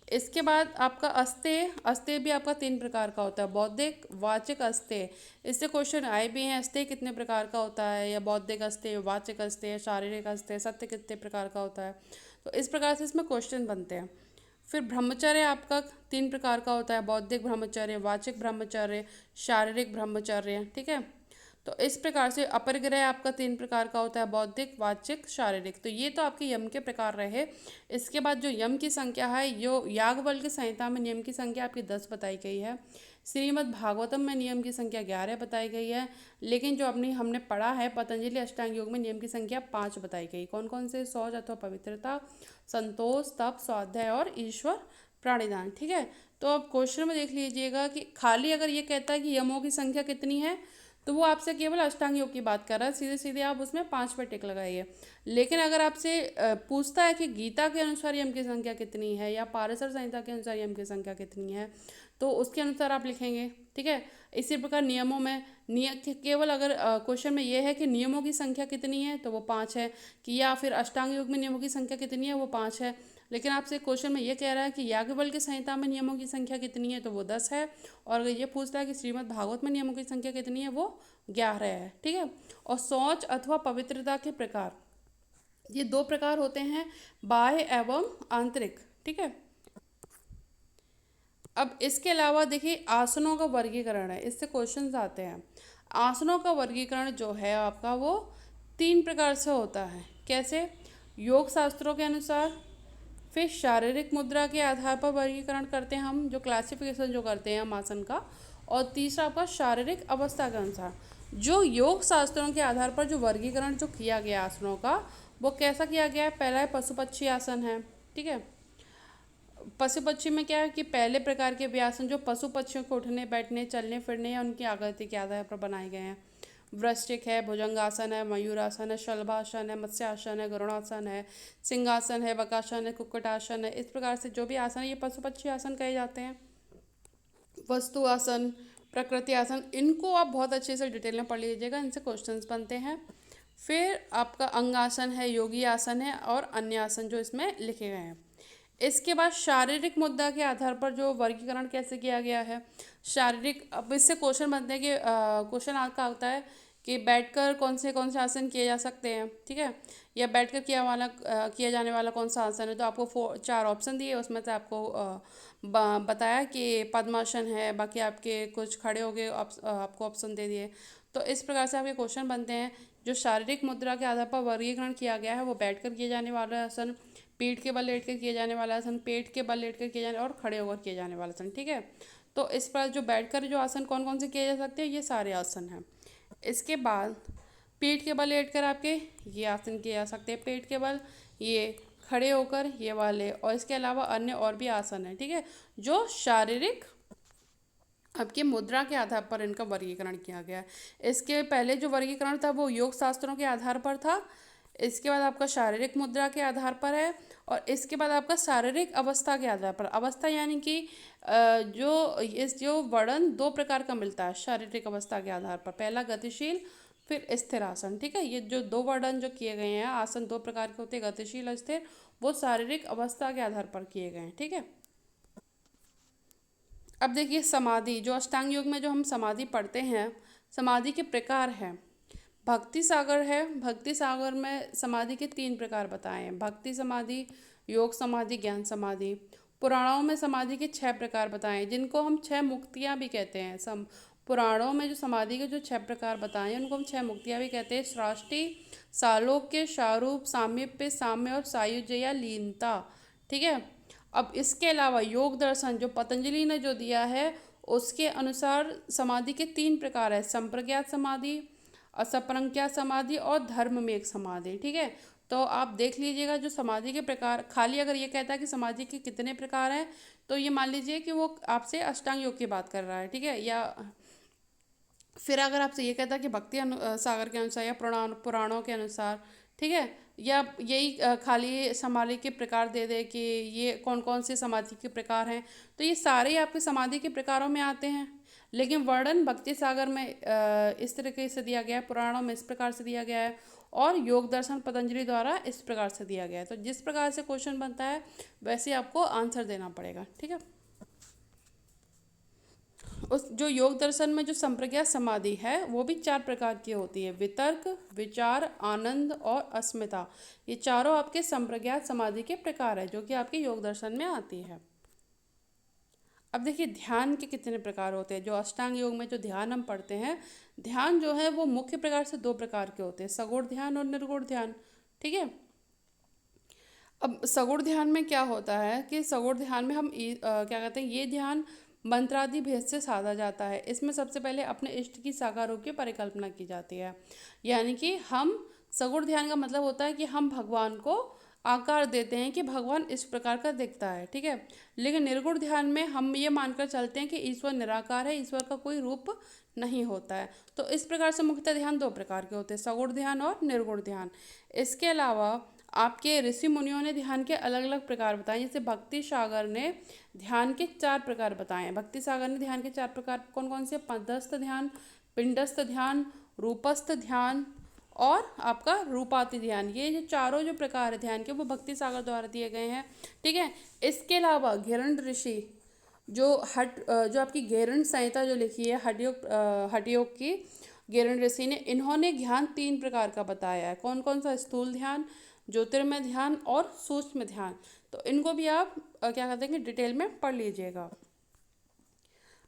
इसके बाद आपका अस्तेय। अस्तेय भी आपका 3 प्रकार का होता है: बौद्धिक, वाचिक, अस्तेय। इससे क्वेश्चन आए भी हैं, अस्तेय कितने प्रकार का होता है, या बौद्धिक अस्तेय, वाचिक अस्तेय, शारीरिक अस्तेय, सत्य कितने प्रकार का होता है। तो इस प्रकार से इसमें क्वेश्चन बनते हैं। फिर ब्रह्मचर्य आपका 3 प्रकार का होता है: बौद्धिक ब्रह्मचर्य, वाचिक ब्रह्मचर्य, शारीरिक ब्रह्मचर्य, ठीक है। तो इस प्रकार से अपरिग्रह आपका 3 प्रकार का होता है: बौद्धिक, वाचिक, शारीरिक। तो ये तो आपके यम के प्रकार रहे। इसके बाद जो यम की संख्या है, जो याज्ञवल्क्य संहिता में नियम की संख्या आपकी 10 बताई गई है। श्रीमद् भागवतम में नियम की संख्या 11 बताई गई है। लेकिन जो अपनी हमने पढ़ा है पतंजलि अष्टांग योग में नियम की संख्या 5 बताई गई। कौन कौन से? शौच अथवा पवित्रता, संतोष, तप, स्वाध्याय और ईश्वर प्राणिदान, ठीक है। तो अब क्वेश्चन में देख लीजिएगा कि खाली अगर ये कहता है कि यमों की संख्या कितनी है, तो वो आपसे केवल अष्टांग योग की बात कर रहा है, सीधे सीधे आप उसमें 5 पर टिक लगाइए। लेकिन अगर आपसे पूछता है कि गीता के अनुसार यम की संख्या कितनी है या पारसर संहिता के अनुसार यम की संख्या कितनी है, तो उसके अनुसार आप लिखेंगे, ठीक है। इसी प्रकार नियमों में केवल अगर क्वेश्चन में ये है कि नियमों की संख्या कितनी है, तो वो 5 है। कि या फिर अष्टांग योग में नियमों की संख्या कितनी है, वो 5 है। लेकिन आपसे क्वेश्चन में ये कह रहा है कि याज्ञवल्क्य संहिता में नियमों की संख्या कितनी है, तो वो 10 है। और अगर ये पूछ रहा है कि श्रीमद् भागवत में नियमों की संख्या कितनी है, वो 11 है, ठीक है। और शौच अथवा पवित्रता के प्रकार, ये 2 प्रकार होते हैं: बाह्य एवं आंतरिक, ठीक है। अब इसके अलावा देखिए आसनों का वर्गीकरण है, इससे क्वेश्चंस आते हैं। आसनों का वर्गीकरण जो है आपका वो 3 प्रकार से होता है। कैसे? योग शास्त्रों के अनुसार, फिर शारीरिक मुद्रा के आधार पर वर्गीकरण करते हैं हम, जो क्लासिफिकेशन जो करते हैं हम आसन का, और तीसरा आपका शारीरिक अवस्था के अनुसार। जो योग शास्त्रों के आधार पर जो वर्गीकरण जो किया गया आसनों का, वो कैसा किया गया है? पहला है पशु पक्षी आसन है, ठीक है। पशु पक्षी में क्या है कि पहले प्रकार के व्यासन जो पशु पक्षियों को उठने बैठने चलने फिरने या उनकी आकृति के आधार पर बनाए गए हैं। वृश्चिक है, भुजंगासन है, मयूरासन है, शलभासन है, मत्स्यासन है, गरुड़ासन है, सिंहासन है, वकासन है, कुक्कुटासन है। इस प्रकार से जो भी आसन है ये पशु पक्षी आसन कहे जाते हैं। वस्तु आसन, प्रकृति आसन, इनको आप बहुत अच्छे से डिटेल में पढ़ लीजिएगा, इनसे क्वेश्चंस बनते हैं। फिर आपका अंगासन है, योगी आसन है और अन्य आसन जो इसमें लिखे गए हैं। इसके बाद शारीरिक मुद्दा के आधार पर जो वर्गीकरण कैसे किया गया है, शारीरिक, अब इससे क्वेश्चन बनते हैं कि क्वेश्चन आपका आता है कि बैठकर कौन से आसन किए जा सकते हैं, ठीक है, या बैठकर किया जाने वाला कौन सा आसन है। तो आपको 4 ऑप्शन दिए, उसमें से आपको बताया कि पद्मासन है, बाकी आपके कुछ खड़े हो गए, आपको ऑप्शन दे दिए। तो इस प्रकार से आपके क्वेश्चन बनते हैं। जो शारीरिक मुद्रा के आधार पर वर्गीकरण किया गया है वो बैठकर किए जाने वाला आसन, पीठ के बल लेट कर किए जाने वाला आसन, पेट के बल लेट कर किए जाने और खड़े होकर किए जाने वाला आसन, ठीक है। तो इस पर जो बैठकर जो आसन कौन कौन से किए जा सकते हैं, ये सारे आसन हैं। इसके बाद पीठ के बल लेट कर आपके ये आसन किए जा सकते हैं, पेट के बल, ये खड़े होकर ये वाले, और इसके अलावा अन्य और भी आसन है, ठीक है, जो शारीरिक आपकी मुद्रा के आधार पर इनका वर्गीकरण किया गया है। इसके पहले जो वर्गीकरण था वो योग शास्त्रों के आधार पर था। इसके बाद आपका शारीरिक मुद्रा के आधार पर है, और इसके बाद आपका शारीरिक अवस्था के आधार पर। अवस्था यानी कि जो वर्णन 2 प्रकार का मिलता है शारीरिक अवस्था के आधार पर। पहला गतिशील, फिर स्थिर आसन, ठीक है। ये जो 2 वर्णन जो किए गए हैं, आसन 2 प्रकार के होते हैं, गतिशील और स्थिर, वो शारीरिक अवस्था के आधार पर किए गए हैं, ठीक है। अब देखिए समाधि, जो अष्टांग योग में जो हम समाधि पढ़ते हैं, समाधि के प्रकार हैं। भक्ति सागर है, भक्ति सागर में समाधि के 3 प्रकार बताए हैं, भक्ति समाधि, योग समाधि, ज्ञान समाधि। पुराणों में समाधि के 6 प्रकार बताए हैं, जिनको हम 6 मुक्तियाँ भी कहते हैं। पुराणों में जो समाधि के जो 6 प्रकार बताए हैं उनको हम 6 मुक्तियाँ भी कहते हैं। सृष्टि, सालोक्य, शारूप, सामीप्य, साम्य और सायुज्य या लीनता, ठीक है। अब इसके अलावा योग दर्शन जो पतंजलि ने जो दिया है, उसके अनुसार समाधि के 3 प्रकार है, संप्रज्ञात समाधि, असंप्रज्ञात समाधि और धर्म में एक समाधि, ठीक है। तो आप देख लीजिएगा जो समाधि के प्रकार, खाली अगर ये कहता है कि समाधि के कितने प्रकार हैं, तो ये मान लीजिए कि वो आपसे अष्टांग योग की बात कर रहा है, ठीक है। या फिर अगर आपसे ये कहता है कि सागर के अनुसार या पुराणों के अनुसार, ठीक है, या यही खाली समाधि के प्रकार दे दे कि ये कौन कौन से समाधि के प्रकार हैं, तो ये सारे ही आपके समाधि के प्रकारों में आते हैं। लेकिन वर्णन भक्ति सागर में इस तरीके से दिया गया है, पुराणों में इस प्रकार से दिया गया है, और योग दर्शन पतंजलि द्वारा इस प्रकार से दिया गया है। तो जिस प्रकार से क्वेश्चन बनता है वैसे आपको आंसर देना पड़ेगा, ठीक है। उस जो योग दर्शन में जो संप्रज्ञात समाधि है वो भी 4 प्रकार की होती है, वितर्क, विचार, आनंद और अस्मिता। ये चारों आपके संप्रज्ञात समाधि के प्रकार है जो कि आपके योग दर्शन में आती है। अब देखिए ध्यान के कितने प्रकार होते हैं। जो अष्टांग योग में जो ध्यान हम पढ़ते हैं, ध्यान जो है वो मुख्य प्रकार से 2 प्रकार के होते हैं, सगुण ध्यान और निर्गुण ध्यान, ठीक है। अब सगुण ध्यान में क्या होता है कि सगुण ध्यान में हम क्या कहते हैं, ये ध्यान मंत्रादि भेद से साधा जाता है। इसमें सबसे पहले अपने इष्ट की साकार रूप की परिकल्पना की जाती है। यानी कि हम, सगुण ध्यान का मतलब होता है कि हम भगवान को आकार देते हैं कि भगवान इस प्रकार का दिखता है, ठीक है। लेकिन निर्गुण ध्यान में हम ये मानकर चलते हैं कि ईश्वर निराकार है, ईश्वर का कोई रूप नहीं होता है। तो इस प्रकार से मुख्यतः ध्यान 2 प्रकार के होते हैं, सगुण ध्यान और निर्गुण ध्यान। इसके अलावा आपके ऋषि मुनियों ने ध्यान के अलग अलग प्रकार बताए, जैसे भक्ति सागर ने ध्यान के 4 प्रकार बताए हैं। भक्ति सागर ने ध्यान के 4 प्रकार कौन कौन से, पदस्थ ध्यान, पिंडस्थ ध्यान, रूपस्थ ध्यान और आपका रूपाति ध्यान। ये जो चारों जो प्रकार है ध्यान के वो भक्ति सागर द्वारा दिए गए हैं, ठीक है। इसके अलावा घेरंड ऋषि जो आपकी घेरंड संहिता जो लिखी है हठयोग की, घेरंड ऋषि ने, इन्होंने ध्यान 3 प्रकार का बताया है। कौन कौन सा, स्थूल ध्यान, ज्योतिर्मय ध्यान और सूक्ष्म ध्यान। तो इनको भी आप क्या कहते हैं कि डिटेल में पढ़ लीजिएगा।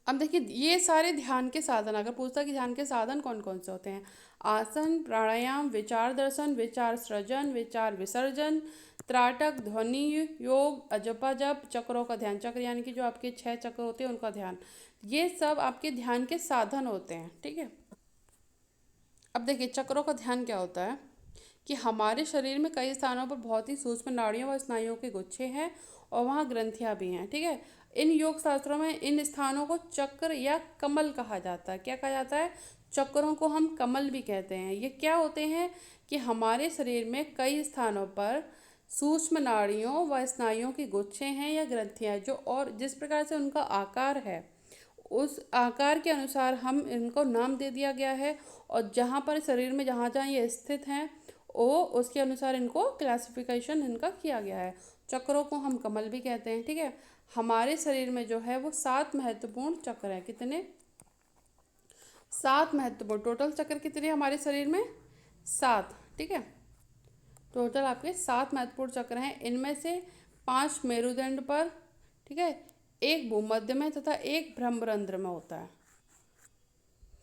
अब देखिए ये सारे ध्यान के साधन, अगर पूछता है कि ध्यान के साधन कौन कौन से होते हैं, आसन, प्राणायाम, विचार दर्शन, विचार सृजन, विचार विसर्जन, त्राटक, ध्वनि योग, अजपा जप, चक्रों का ध्यान, चक्र यानी कि जो आपके 6 चक्र होते हैं उनका ध्यान, ये सब आपके ध्यान के साधन होते हैं, ठीक है। अब देखिए चक्रों का ध्यान क्या होता है कि हमारे शरीर में कई स्थानों पर बहुत ही सूक्ष्म नाड़ियों व स्नायुओं के गुच्छे हैं और वहाँ ग्रंथियाँ भी हैं, ठीक है। इन योग शास्त्रों में इन स्थानों को चक्र या कमल कहा जाता है। क्या कहा जाता है? चक्रों को हम कमल भी कहते हैं। ये क्या होते हैं कि हमारे शरीर में कई स्थानों पर सूक्ष्म नाड़ियों व स्नायुओं के गुच्छे हैं या ग्रंथियाँ, जो और जिस प्रकार से उनका आकार है उस आकार के अनुसार हम इनको नाम दे दिया गया है, और जहाँ पर शरीर में जहाँ जहाँ ये स्थित हैं वो उसके अनुसार इनको क्लासिफिकेशन इनका किया गया है। चक्रों को हम कमल भी कहते हैं, ठीक है। हमारे शरीर में जो है वो 7 महत्वपूर्ण चक्र हैं। कितने? 7 महत्वपूर्ण। टोटल चक्र कितने हमारे शरीर में? 7, ठीक है। टोटल आपके 7 महत्वपूर्ण चक्र हैं। इनमें से 5 मेरुदंड पर, ठीक है, एक भूमध्य में तथा एक ब्रह्मरंध्र में होता है,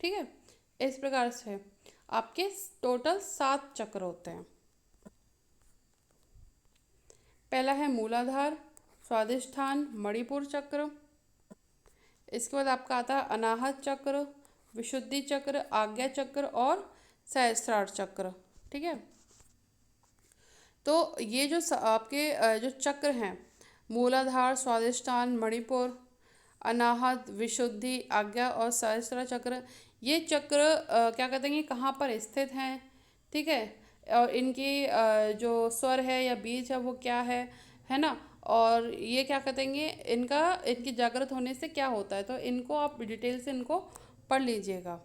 ठीक है। इस प्रकार से आपके टोटल 7 चक्र होते हैं। पहला है मूलाधार, स्वादिष्ठान, मणिपुर चक्र। इसके बाद आपका आता है अनाहत चक्र, विशुद्धि चक्र, आज्ञा चक्र और सहस्त्रार चक्र, ठीक है। तो ये जो आपके जो चक्र हैं, मूलाधार, स्वादिष्ठान, मणिपुर, अनाहत, विशुद्धि, आज्ञा और सहस्त्र चक्र, ये चक्र क्या कहते हैं, कहाँ पर स्थित हैं, ठीक है। और इनकी जो स्वर है या बीज है वो क्या है ना। और ये क्या कहते हैं, इनकी जागृत होने से क्या होता है, तो इनको आप डिटेल से इनको पढ़ लीजिएगा।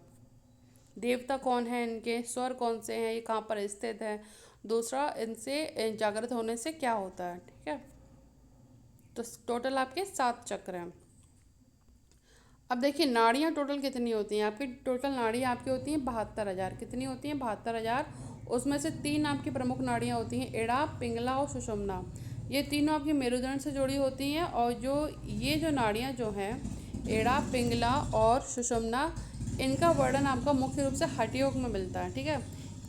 देवता कौन है, इनके स्वर कौन से हैं, ये कहाँ पर स्थित है, दूसरा इनसे जागृत होने से क्या होता है, ठीक है। तो टोटल आपके 7 चक्र हैं। अब देखिए नाड़ियाँ टोटल कितनी होती हैं आपकी? टोटल नाड़ियाँ आपकी होती हैं 72,000। कितनी होती हैं? 72,000। उसमें से 3 आपकी प्रमुख नाड़ियाँ होती हैं, एड़ा, पिंगला और सुषुम्ना। ये तीनों आपकी मेरुदंड से जुड़ी होती हैं। और ये जो नाड़ियाँ जो हैं, एड़ा, पिंगला और सुषुम्ना, इनका वर्णन आपका मुख्य रूप से हठयोग में मिलता है, ठीक है।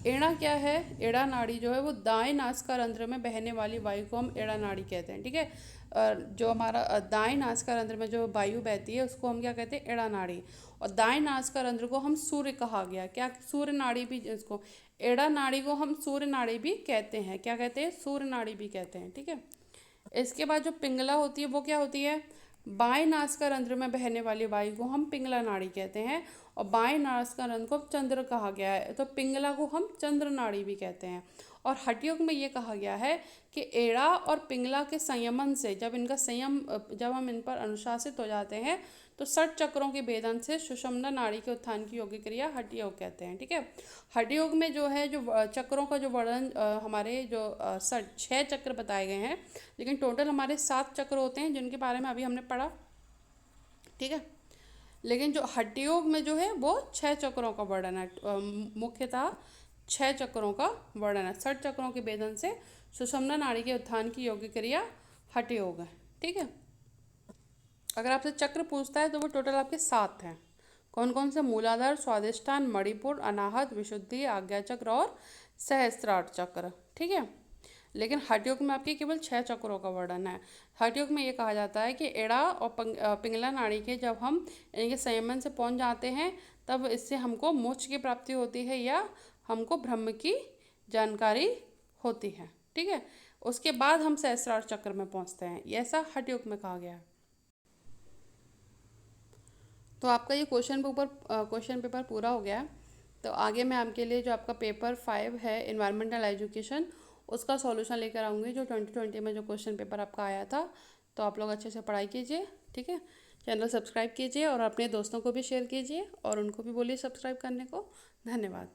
एड़ा क्या है? एड़ा नाड़ी जो है वो दाएं नासिकारंध्र में बहने वाली वायु को हम एड़ा नाड़ी कहते हैं, ठीक है। जो हमारा दाएं नासिकारंध्र में जो वायु बहती है उसको हम क्या कहते हैं? एड़ा नाड़ी। और दाएं नासिकारंध्र को हम सूर्य कहा गया, क्या? सूर्य नाड़ी भी, इसको एड़ा नाड़ी को हम सूर्य नाड़ी भी कहते हैं। क्या कहते हैं? सूर्य नाड़ी भी कहते हैं, ठीक है। इसके बाद जो पिंगला होती है वो क्या होती है? बाएं नासिकारंध्र में बहने वाली वायु को हम पिंगला नाड़ी कहते हैं। और बाएं नासिकारंध्र को चंद्र कहा गया है, तो पिंगला को हम चंद्र नाड़ी भी कहते हैं। और हठयोग में ये कहा गया है कि एड़ा और पिंगला के संयमन से, जब हम इन पर अनुशासित हो जाते हैं तो 60 चक्रों के भेदन से सुषुम्ना नाड़ी के उत्थान की योग्य क्रिया हठयोग कहते हैं, ठीक है। हठयोग में जो है, जो चक्रों का जो वर्णन, हमारे जो 6 चक्र बताए गए हैं, लेकिन टोटल हमारे 7 चक्र होते हैं जिनके बारे में अभी हमने पढ़ा, ठीक है। लेकिन जो हठयोग में जो है वो 6 चक्रों का वर्णन है, मुख्यतः 6 चक्रों का वर्णन है। 60 चक्रों के भेदन से सुषुम्ना नाड़ी के उत्थान की योग्य क्रिया हठयोग है, ठीक है। अगर आपसे चक्र पूछता है तो वो टोटल आपके 7 हैं। कौन कौन से? मूलाधार, स्वादिष्ठान, मणिपुर, अनाहत, विशुद्धि, आज्ञा चक्र और सहस्त्रार चक्र, ठीक है। लेकिन हठयोग में आपके केवल 6 चक्रों का वर्णन है। हठयोग में ये कहा जाता है कि एड़ा और पिंगला नाड़ी के जब हम इनके संयमन से पहुंच जाते हैं तब इससे हमको मोक्ष की प्राप्ति होती है या हमको ब्रह्म की जानकारी होती है, ठीक है। उसके बाद हम सहस्त्रार चक्र में पहुंचते हैं, ये ऐसा हठयोग में कहा गया है। तो आपका ये क्वेश्चन पेपर पूरा हो गया। तो आगे मैं आपके लिए जो आपका पेपर 5 है इन्वायरमेंटल एजुकेशन, उसका सॉल्यूशन लेकर आऊँगी, जो 2020 में जो क्वेश्चन पेपर आपका आया था। तो आप लोग अच्छे से पढ़ाई कीजिए, ठीक है। चैनल सब्सक्राइब कीजिए और अपने दोस्तों को भी शेयर कीजिए और उनको भी बोलिए सब्सक्राइब करने को। धन्यवाद।